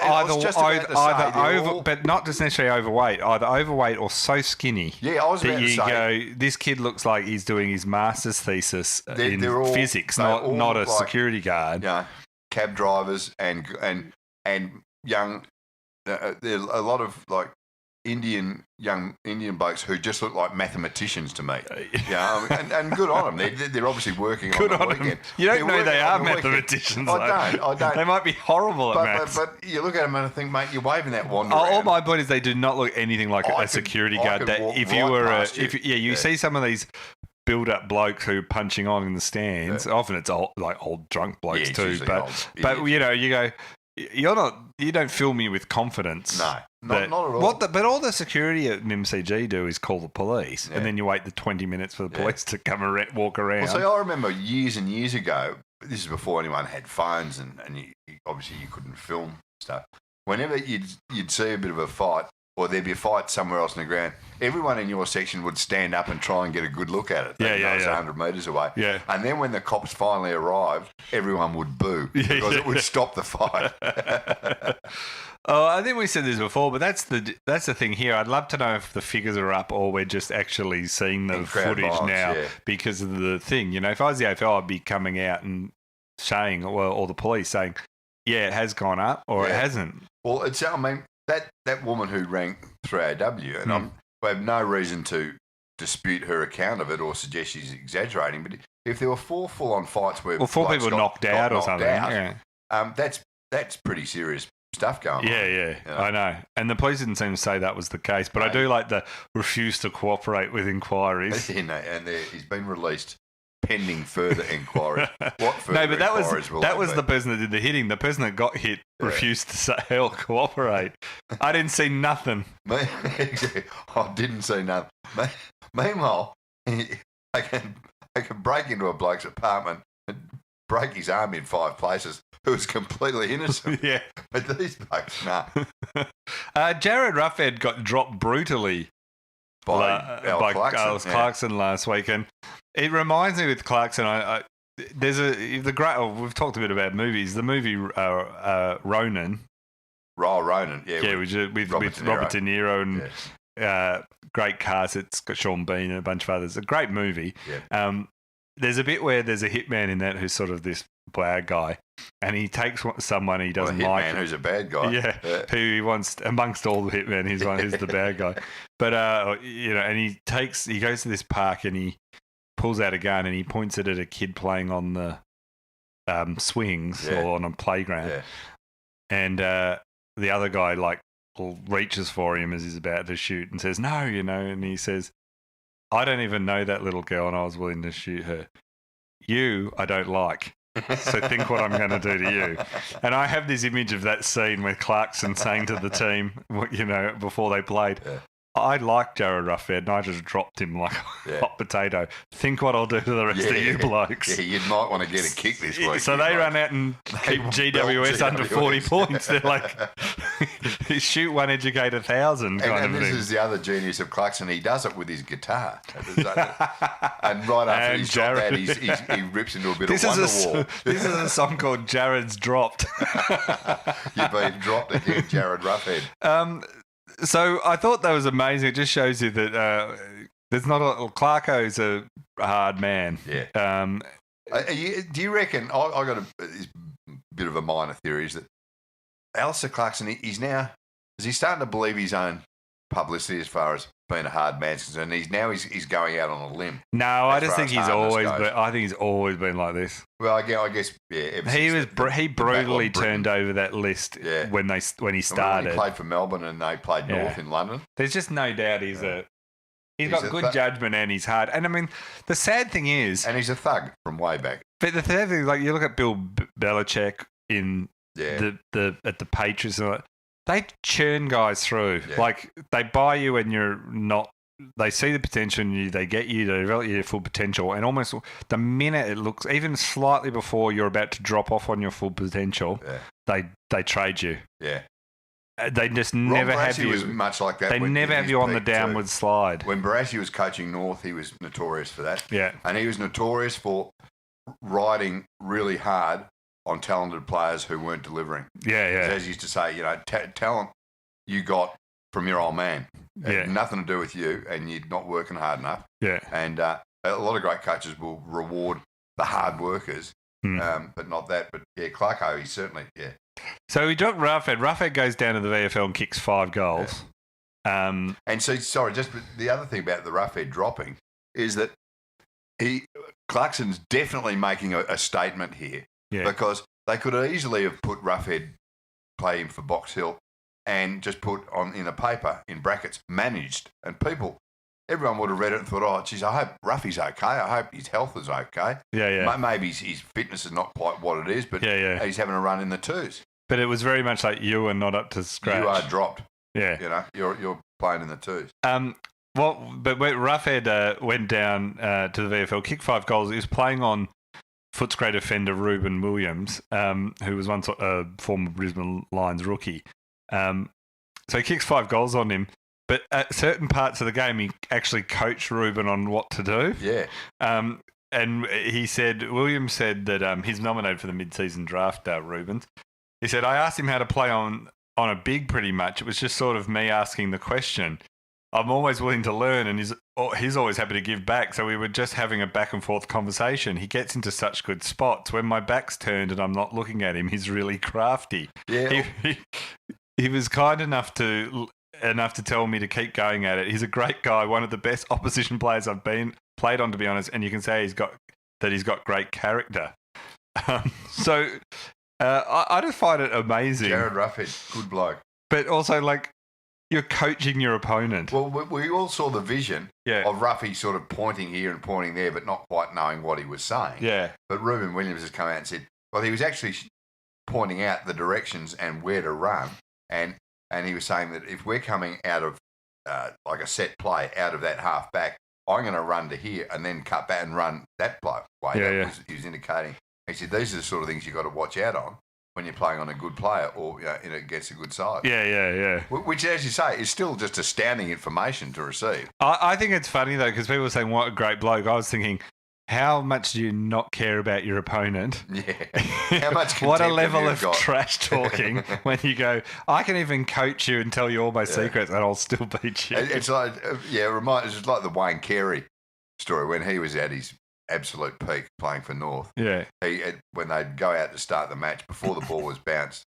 but not just necessarily overweight. Either overweight or so skinny. Yeah, I was about to say. This kid looks like he's doing his master's thesis in physics, not a security guard. Yeah, cab drivers and young. There's a lot of like young Indian blokes who just look like mathematicians to me. And good on them. They're obviously working on the weekend. You don't know they are mathematicians. I don't. They might be horrible at maths. But you look at them and I think, mate, you're waving that wand around. All my point is they do not look anything like a security guard. You see some of these build-up blokes who are punching on in the stands. Yeah. Often it's old drunk blokes too. But you know, you go. You don't fill me with confidence. No, not at all. But all the security at MCG do is call the police, and then you wait the 20 minutes for the police to come and walk around. Well, so I remember years and years ago, this is before anyone had phones, and obviously you couldn't film stuff. Whenever you'd see a bit of a fight, or there'd be a fight somewhere else on the ground, everyone in your section would stand up and try and get a good look at it. It's 100 metres away. Yeah. And then when the cops finally arrived, everyone would boo because it would stop the fight. I think we said this before, but that's the thing here. I'd love to know if the figures are up or we're just actually seeing the footage now because of the thing. You know, if I was the AFL, I'd be coming out and saying, or the police saying, yeah, it has gone up or it hasn't. Well, I mean, that woman who rang 3AW, and I have no reason to dispute her account of it or suggest she's exaggerating, but if there were 4 full-on fights where four people knocked out or something, that's pretty serious stuff going on. Yeah, I know. And the police didn't seem to say that was the case, but I do like the refuse to cooperate with inquiries. And he's been released pending further inquiries. What further No, but inquiries will that they was be? the person that did the hitting. The person that got hit refused to say or cooperate. I didn't see nothing. I didn't see nothing. Meanwhile, they can break into a bloke's apartment and break his arm in 5 places who was completely innocent. Yeah. But these blokes, nah. Jared Ruffhead got dropped brutally By Clarkson. Clarkson last week. And it reminds me with Clarkson, we've talked a bit about movies. The movie Ronin. Ronin, yeah. Yeah, with Robert De Niro and great cast. It's got Sean Bean and a bunch of others. A great movie. Yeah. There's a bit where there's a hitman in that who's sort of this bad guy, and he takes someone he doesn't like. Hitman who's a bad guy. Yeah, who he wants amongst all the hitmen. He's the bad guy. But and he goes to this park and he pulls out a gun and he points it at a kid playing on the swings or on a playground, and the other guy reaches for him as he's about to shoot and says no, and he says, I don't even know that little girl and I was willing to shoot her. You, I don't like. So think what I'm going to do to you. And I have this image of that scene where Clarkson saying to the team, before they played, I like Jared Ruffhead and I just dropped him like a hot potato. Think what I'll do to the rest of you blokes. Yeah, you might want to get a kick this week. So they run out and keep GWS under 40 points. They're like, shoot one, educate 1,000 kind of thing. This is the other genius of Clarkson. He does it with his guitar. And right after he's shot that, he rips into a bit of Wonderwall. This is a song called Jared's Dropped. You've been dropped again, Jared Ruffhead. So I thought that was amazing. It just shows you that there's not Clarko's a hard man. Yeah. Do you reckon? I got a bit of a minor theory is that Alistair Clarkson is he starting to believe his own publicity as far as being a hard man concerned? He's going out on a limb. No, I just think he's always been like this. Well, I guess yeah. He brutally turned over that list when he started. When he played for Melbourne and they played North in London. There's just no doubt he's got good judgment and he's hard. And I mean, the sad thing is, and he's a thug from way back. But the third thing is, you look at Bill Belichick in at the Patriots and all that. They churn guys through. Yeah. They buy you when you're not. They see the potential in you. They get you to develop your full potential. And almost the minute it looks, even slightly before you're about to drop off on your full potential, they trade you. Yeah. They just never have you. Was much like that. They never have you on the downward slide. When Barassi was coaching North, he was notorious for that. Yeah. And he was notorious for riding really hard on talented players who weren't delivering. Yeah. As he used to say, talent you got from your old man. It had nothing to do with you, and you're not working hard enough. Yeah. And a lot of great coaches will reward the hard workers, but not that. But Clarko, he's certainly So we dropped Ruffhead. Ruffhead goes down to the VFL and kicks 5 goals. Yeah. And so, the other thing about the Ruffhead dropping is that Clarkson's definitely making a statement here. Yeah. Because they could easily have put Ruffhead playing for Box Hill and just put on in a paper in brackets managed, and everyone would have read it and thought, oh, geez, I hope Ruffy's okay. I hope his health is okay. Yeah. Maybe his fitness is not quite what it is, but he's having a run in the twos. But it was very much like you are not up to scratch. You are dropped. Yeah. You're playing in the twos. But when Ruffhead went down to the VFL, kicked 5 goals, he was playing on Footscray defender Ruben Williams, who was once a former Brisbane Lions rookie. So he kicks 5 goals on him, but at certain parts of the game, he actually coached Ruben on what to do. Yeah. And Williams said that he's nominated for the mid-season draft, Rubens. He said, I asked him how to play on a big pretty much. It was just sort of me asking the question. I'm always willing to learn, and he's always happy to give back. So we were just having a back and forth conversation. He gets into such good spots. When my back's turned and I'm not looking at him, he's really crafty. Yeah. He was kind enough to tell me to keep going at it. He's a great guy, one of the best opposition players I've played on, to be honest. And you can say he's got great character. So I just find it amazing. Jared Ruffhead, good bloke. But also, You're coaching your opponent. Well, we all saw the vision Yeah. of Ruffy sort of pointing here and pointing there, but not quite knowing what he was saying. Yeah. But Ruben Williams has come out and said, well, he was actually pointing out the directions and where to run. And he was saying that if we're coming out of like a set play out of that half back, I'm going to run to here and then cut back and run that play. He was indicating. He said, these are the sort of things you've got to watch out on when you're playing on a good player or against a good side. Yeah. Which, as you say, is still just astounding information to receive. I think it's funny, though, because people are saying, what a great bloke. I was thinking, how much do you not care about your opponent? Yeah. How much what a level of trash talking when you go, I can even coach you and tell you all my secrets and I'll still beat you. It's like, it's like the Wayne Carey story when he was at his absolute peak playing for North. Yeah. When they'd go out to start the match, before the ball was bounced,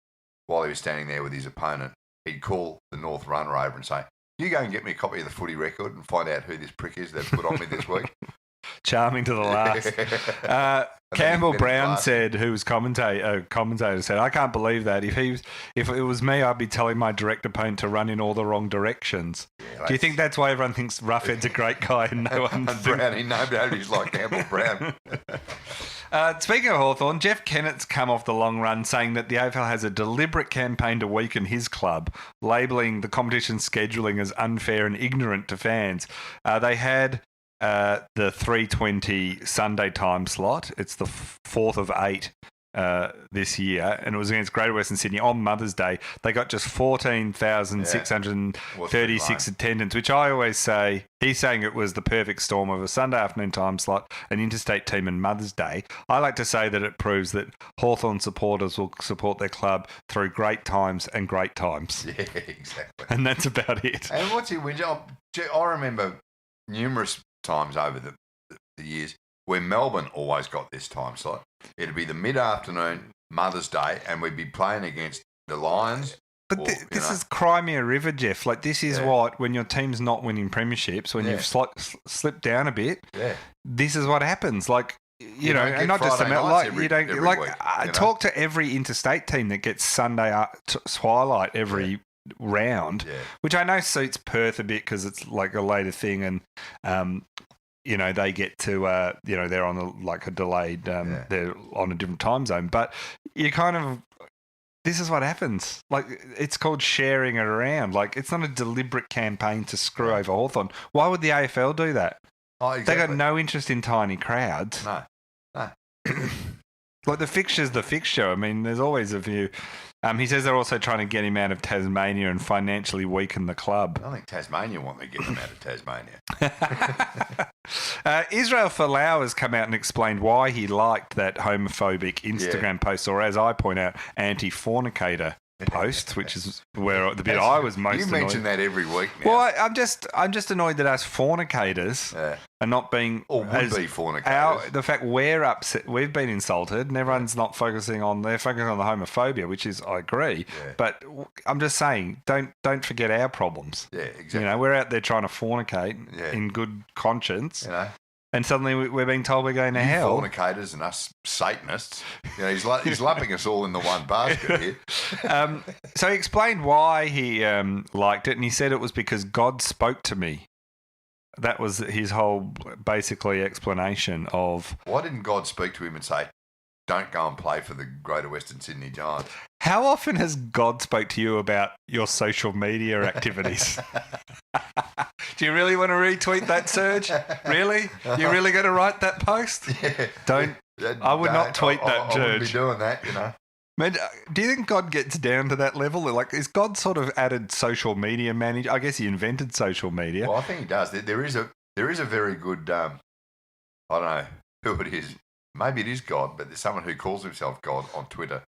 while he was standing there with his opponent, he'd call the North runner over and say, you go and get me a copy of the footy record and find out who this prick is they've put on me this week. Charming to the last. Campbell Brown said, who was commentator said, I can't believe that. If it was me, I'd be telling my direct opponent to run in all the wrong directions. Yeah, do you think that's why everyone thinks Roughhead's a great guy and no one Brownie, nobody's like Campbell Brown. Speaking of Hawthorn, Jeff Kennett's come off the long run saying that the AFL has a deliberate campaign to weaken his club, labelling the competition scheduling as unfair and ignorant to fans. They had the 3:20 Sunday time slot. It's the 4th of 8 this year, and it was against Greater Western Sydney on Mother's Day. They got just 14,636 attendance, which I always say, he's saying it was the perfect storm of a Sunday afternoon time slot, an interstate team, and Mother's Day. I like to say that it proves that Hawthorn supporters will support their club through great times and great times. Yeah, exactly. And that's about it. And what's he win? I remember numerous times over the years where Melbourne always got this time slot. It'd be the mid-afternoon Mother's Day and we'd be playing against the Lions. But this is Crimea River, Jeff. Like, this is what, when your team's not winning premierships, when you've slipped down a bit, this is what happens. Like, you know, and not just about, like, you don't, like, talk to every interstate team that gets Sunday twilight every round, which I know suits Perth a bit because it's like a later thing, and you know, they get to you know, they're on a delayed they're on a different time zone, but you kind of, this is what happens. Like, it's called sharing it around. Like, it's not a deliberate campaign to screw over Hawthorn. Why would the AFL do that? They got no interest in tiny crowds. No. Like, the fixture's the fixture. I mean, there's always a view. He says they're also trying to get him out of Tasmania and financially weaken the club. I think Tasmania want to get him out of Tasmania. Israel Folau has come out and explained why he liked that homophobic Instagram post, or as I point out, anti-fornicator post, which is where the bit I was most annoyed. You mention that every week now. Well, I'm just annoyed that us fornicators are not being, or would-be fornicators. The fact we're upset, we've been insulted, and everyone's not focusing on. They're focusing on the homophobia, which is, I agree. Yeah. But I'm just saying, don't forget our problems. Yeah, exactly. You know, we're out there trying to fornicate in good conscience. You know. And suddenly we're being told we're going to hell. Fornicators and us Satanists. You know, he's lumping us all in the one basket here. So he explained why he liked it, and he said it was because God spoke to me. That was his whole, basically, explanation of... Why didn't God speak to him and say, don't go and play for the Greater Western Sydney Giants? How often has God spoke to you about your social media activities? Do you really want to retweet that, Serge? Really? You really going to write that post? Yeah. I would not tweet that, Serge. I wouldn't be doing that, you know. Man, do you think God gets down to that level? Like, is God sort of added social media manager? I guess he invented social media. Well, I think he does. There is a very good, I don't know who it is. Maybe it is God, but there's someone who calls himself God on Twitter,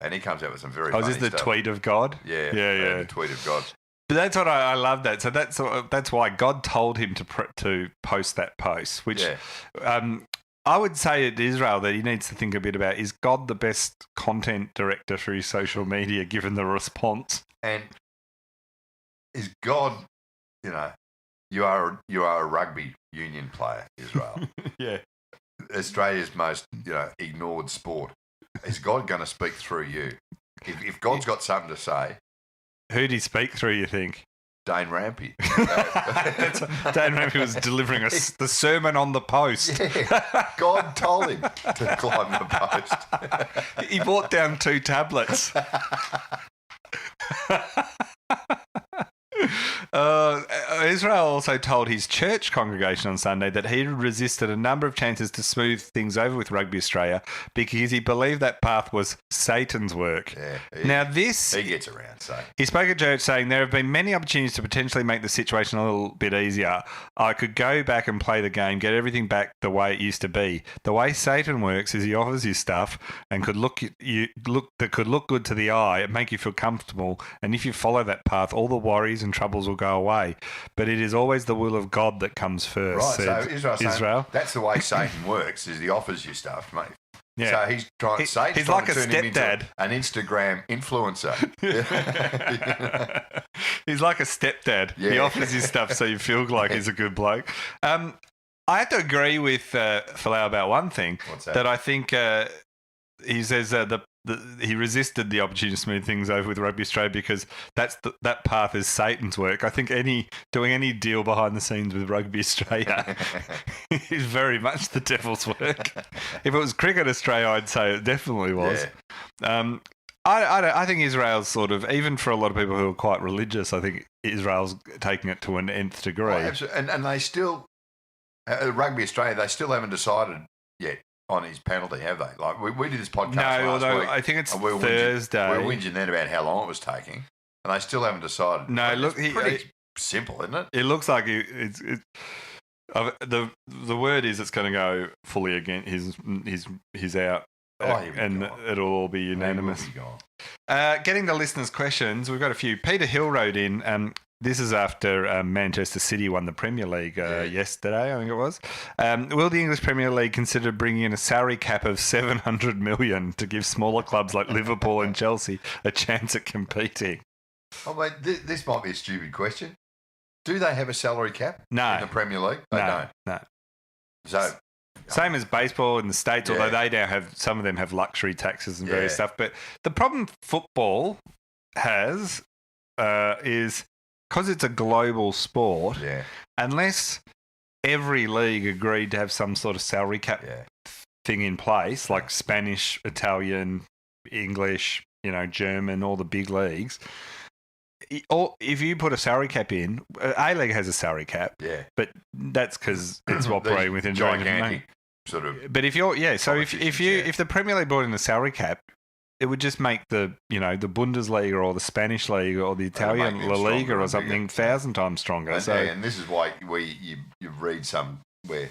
and he comes out with some very funny stuff. Is this the tweet of God? Yeah. The tweet of God. But that's what I love that. So that's why God told him to post that post, which I would say at Israel that he needs to think a bit about, is God the best content director through social media given the response? And is God, you know, you are a rugby union player, Israel. Yeah. Australia's most, you know, ignored sport. Is God going to speak through you? If God's got something to say... Who'd he speak through, you think? Dane Rampe. Dane Rampe was delivering the sermon on the post. Yeah, God told him to climb the post. He brought down 2 tablets. Israel also told his church congregation on Sunday that he resisted a number of chances to smooth things over with Rugby Australia because he believed that path was Satan's work. Yeah, he gets around. So he spoke at church saying, "There have been many opportunities to potentially make the situation a little bit easier. I could go back and play the game, get everything back the way it used to be. The way Satan works is he offers you stuff and could look good to the eye and make you feel comfortable. And if you follow that path, all the worries and troubles will go away. But it is always the will of God that comes first." Right, so Israel. That's the way Satan works, is he offers you stuff, mate. Yeah. So he's like a turn him into stepdad. An Instagram influencer. He's like a stepdad. Yeah. He offers you stuff so you feel like he's a good bloke. I have to agree with Folau about one thing. What's that? That I think he says he resisted the opportunity to smooth things over with Rugby Australia because that path is Satan's work. I think doing any deal behind the scenes with Rugby Australia is very much the devil's work. If it was Cricket Australia, I'd say it definitely was. Yeah. I think Israel's sort of, even for a lot of people who are quite religious, I think Israel's taking it to an nth degree. Oh, and they still, Rugby Australia, they still haven't decided yet on his penalty, have they? Like we did this podcast last week. I think it's we Thursday. We were whinging then about how long it was taking, and they still haven't decided. No, look, it's pretty simple, isn't it? It looks like it's the word is it's going to go fully again. He's out, and it'll all be unanimous. Getting to listeners' questions, we've got a few. Peter Hill wrote in. This is after Manchester City won the Premier League yesterday, I think it was. Will the English Premier League consider bringing in a salary cap of $700 million to give smaller clubs like Liverpool and Chelsea a chance at competing? Oh, mate, this might be a stupid question. Do they have a salary cap in the Premier League? They don't. No. So same as baseball in the States, although they now have, some of them have luxury taxes and various stuff. But the problem football has is, because it's a global sport, unless every league agreed to have some sort of salary cap thing in place, like Spanish, Italian, English, German, all the big leagues, or if you put a salary cap in, A-League has a salary cap, but that's because it's operating within gigantic sort of. But if you're so if the Premier League brought in a salary cap, it would just make the the Bundesliga or the Spanish league or the Italian La Liga or something 1,000 times stronger. And this is why you read some where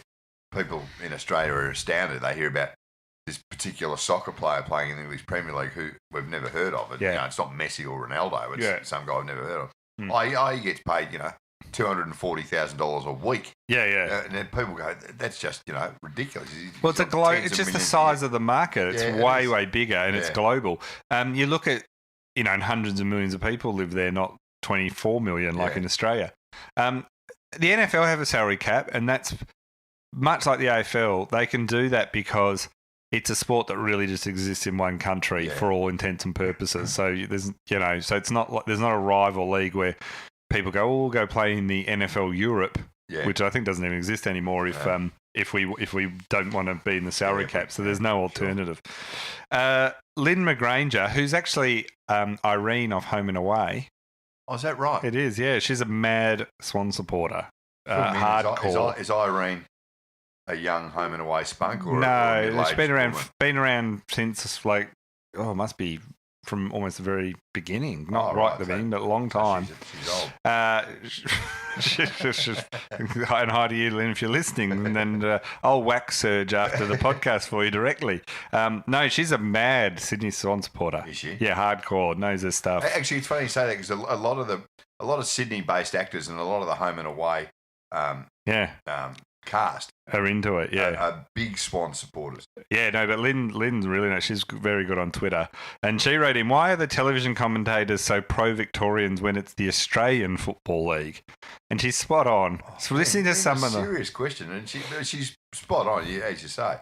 people in Australia are astounded. They hear about this particular soccer player playing in the English Premier League who we've never heard of. It's not Messi or Ronaldo. It's some guy I've never heard of. He gets paid, $240,000 a week. And then people go, that's just, ridiculous. Well, it's just the size of the market. It's way bigger, and it's global. You look at, and hundreds of millions of people live there, not 24 million like in Australia. The NFL have a salary cap, and that's much like the AFL. They can do that because it's a sport that really just exists in one country for all intents and purposes. So there's, so it's not like there's not a rival league where people go, we'll go play in the NFL Europe, which I think doesn't even exist anymore if we don't want to be in the salary cap. So there's no alternative. Sure. Lynn McGranger, who's actually Irene of Home and Away. Oh, is that right? It is, yeah. She's a mad Swan supporter. Hardcore. Is Irene a young Home and Away spunk? Or no, she's been around since it must be from almost the very beginning, not right at the beginning, but a long time. She's old. And hi to you, Lynn, if you're listening. And then I'll wax Serge after the podcast for you directly. No, she's a mad Sydney Swan supporter. Is she? Yeah, hardcore, knows her stuff. Actually, it's funny you say that because a lot of Sydney-based actors and a lot of the Home and Away cast are into it, are big Swan supporters. Yeah, no, but Lynn's really nice. She's very good on Twitter. And she wrote in, why are the television commentators so pro-Victorians when it's the Australian Football League? And she's spot on. So listening to some of them. Serious question, and she's spot on, as you say.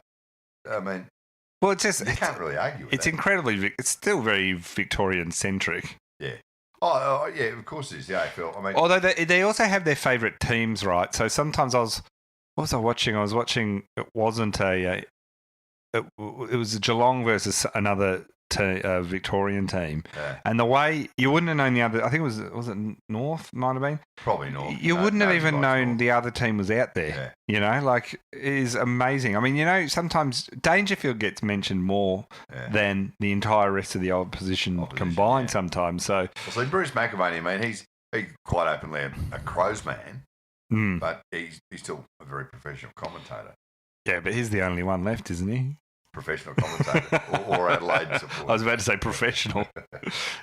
I mean, well, it's just... You can't really argue with it's that. It's still very Victorian-centric. Yeah. Yeah, of course it is the AFL. I mean, although they also have their favourite teams, right? So sometimes what was I watching? I was watching. It wasn't a. It was a Geelong versus another Victorian team, and the way you wouldn't have known the other. I think was it North? Might have been. Probably North. You wouldn't have even known North. the other team was out there. Yeah. You know, like it is amazing. I mean, sometimes Dangerfield gets mentioned more than the entire rest of the opposition combined. Sometimes, so. Well, see, Bruce McAvaney, I mean, he's quite openly a Crows man, but he's still a very professional commentator. Yeah, but he's the only one left, isn't he? Professional commentator or Adelaide supporter. I was about to say professional.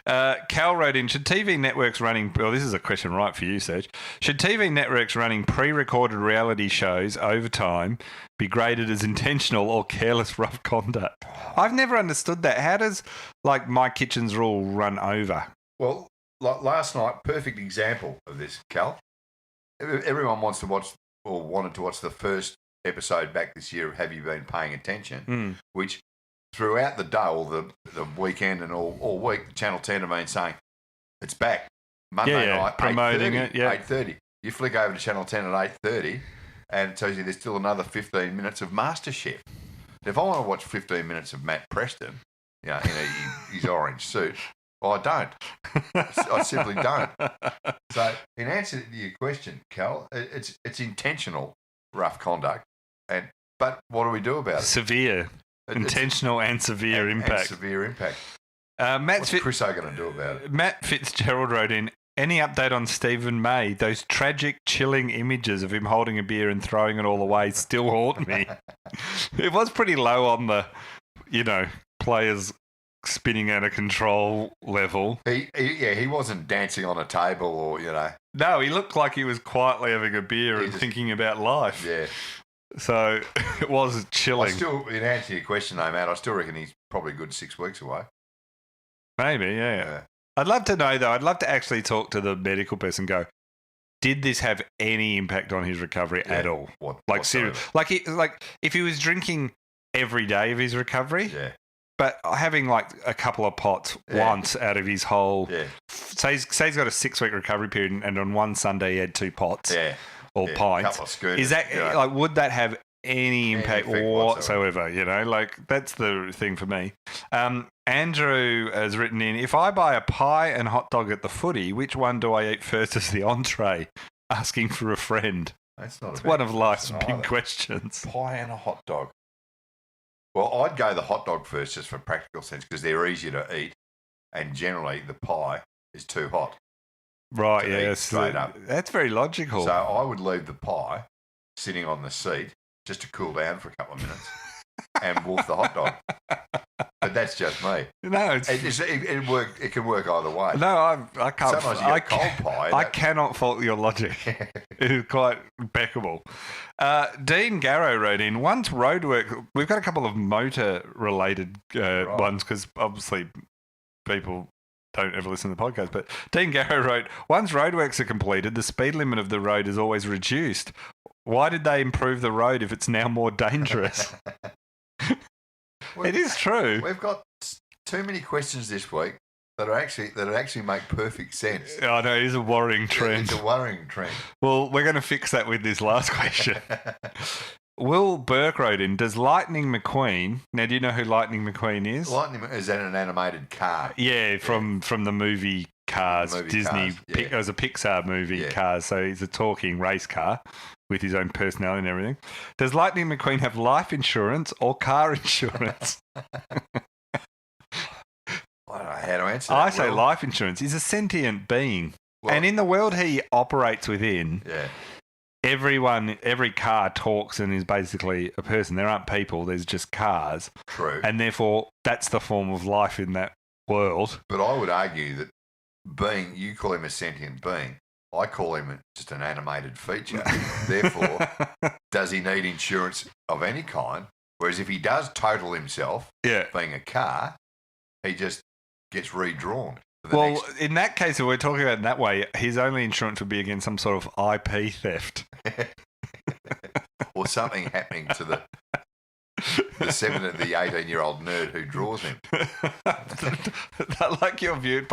Cal wrote in, should TV networks running... Well, this is a question right for you, Serge. Should TV networks running pre-recorded reality shows over time be graded as intentional or careless rough conduct? I've never understood that. How does, like, My Kitchen's Rule run over? Well, like last night, perfect example of this, Cal. Everyone wants to watch or wanted to watch the first episode back this year of Have You Been Paying Attention, which throughout the day, or the weekend and all week, Channel 10 have been saying, it's back. Monday night, promoting 8:30. You flick over to Channel 10 at 8:30 and it tells you there's still another 15 minutes of MasterChef. If I want to watch 15 minutes of Matt Preston, in his orange suit, well, I don't. I simply don't. So in answer to your question, Cal, it's intentional rough conduct. But what do we do about it? Severe. Intentional and severe impact. And severe impact. What's Chris O going to do about it? Matt Fitzgerald wrote in, any update on Stephen May? Those tragic, chilling images of him holding a beer and throwing it all away still haunt me. It was pretty low on the, players spinning out of control level. He wasn't dancing on a table or, No, he looked like he was quietly having a beer and thinking about life. Yeah. So it was chilling. In answer to your question though, Matt, I still reckon he's probably a good 6 weeks away. Maybe, yeah. I'd love to know though. I'd love to actually talk to the medical person and go, did this have any impact on his recovery at all? Seriously. Like if he was drinking every day of his recovery, but having like a couple of pots once out of his whole... Yeah. Say he's got a 6 week recovery period and on one Sunday he had 2 pots or pints. Couple of schooners, is that would that have any impact whatsoever? That's the thing for me. Andrew has written in, if I buy a pie and hot dog at the footy, which one do I eat first as the entree? Asking for a friend. It's one of life's big questions. Pie and a hot dog. Well, I'd go the hot dog first just for practical sense because they're easier to eat and generally the pie is too hot. Right, yes. Straight up. That's very logical. So I would leave the pie sitting on the seat just to cool down for a couple of minutes and wolf the hot dog. But that's just me. No, it can work either way. No, I can't. Sometimes you get cold pie. I cannot fault your logic. It is quite impeccable. Dean Garrow wrote in, once roadwork... We've got a couple of motor-related ones because obviously people don't ever listen to the podcast. But Dean Garrow wrote, once roadworks are completed, the speed limit of the road is always reduced. Why did they improve the road if it's now more dangerous? It is true. We've got too many questions this week that actually make perfect sense. I know, it is a worrying trend. It's a worrying trend. Well, we're going to fix that with this last question. Will Burke wrote in, does Lightning McQueen... Now, do you know who Lightning McQueen is? Lightning is an animated car. Yeah, from the movie Cars. Disney. Cars, It was a Pixar movie, Cars. So he's a talking race car with his own personality and everything. Does Lightning McQueen have life insurance or car insurance? I don't know how to answer that. I say life insurance. He's a sentient being. Well, and in the world he operates within, every car talks and is basically a person. There aren't people, there's just cars. True. And therefore, that's the form of life in that world. But I would argue that you call him a sentient being. I call him just an animated feature. Therefore, does he need insurance of any kind? Whereas if he does total himself, being a car, he just gets redrawn. Well, in that case, if we're talking about it in that way, his only insurance would be against some sort of IP theft. Or something happening to the 18-year-old nerd who draws him. I like your view.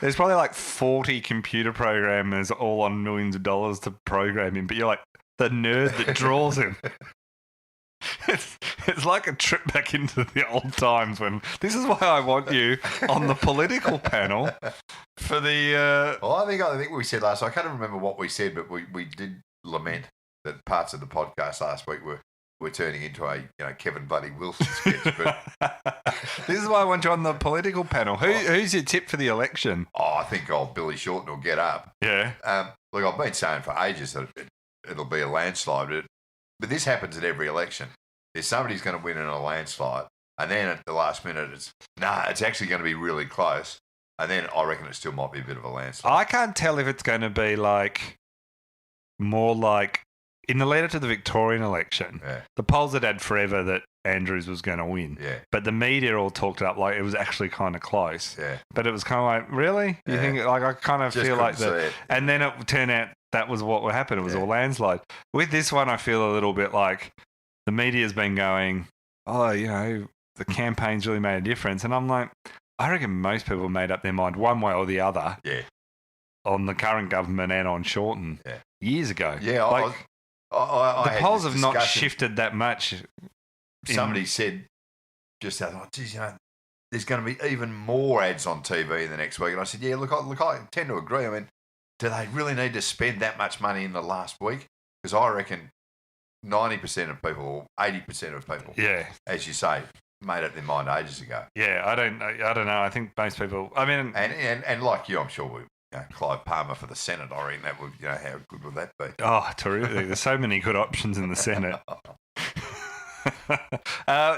There's probably like 40 computer programmers all on millions of dollars to program him, but you're like the nerd that draws him. It's like a trip back into the old times when this is why I want you on the political panel for the. Well, I think we said last. I can't remember what we said, but we did lament that parts of the podcast last week were turning into a Kevin Bloody Wilson sketch. But this is why I want you on the political panel. Who's your tip for the election? I think old Billy Shorten will get up. Yeah. Look, I've been saying for ages that it'll be a landslide. But this happens at every election. There's somebody's going to win in a landslide, and then at the last minute, it's actually going to be really close, and then I reckon it still might be a bit of a landslide. I can't tell if it's going to be more like in the lead up to the Victorian election. Yeah. The polls had forever that Andrews was going to win. Yeah. But the media all talked it up like it was actually kind of close. Yeah. But it was kind of like, really? You think I kind of Just feel like that? it. And then it turned out that was what would happen. It was all landslide. With this one, I feel a little bit like the media's been going, the campaign's really made a difference. And I'm like, I reckon most people made up their mind one way or the other on the current government and on Shorten years ago. Yeah, the polls have not shifted that much. Somebody said just that, geez, there's going to be even more ads on TV in the next week. And I said, I tend to agree. I mean, do they really need to spend that much money in the last week? Because I reckon 90% of people, or 80% of people, as you say, made up their mind ages ago. Yeah, I don't know. I think most people. I mean, and like you, I'm sure Clive Palmer for the Senate. I reckon that would, how good would that be? Oh, terrific! There's so many good options in the Senate.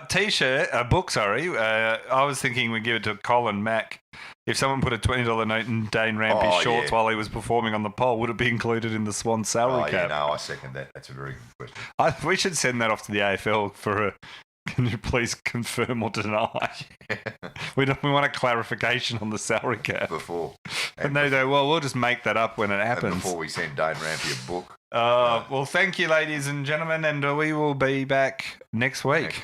T-shirt, book. Sorry, I was thinking we'd give it to Colin Mack. If someone put a $20 note in Dane Rampe's shorts while he was performing on the pole, would it be included in the Swan salary cap? Yeah, no, I second that. That's a very good question. We should send that off to the AFL for a. Can you please confirm or deny? We want a clarification on the salary cap before. And they go, well, we'll just make that up when it happens. And before we send Dane Rampe a book. Well, thank you, ladies and gentlemen, and we will be back next week.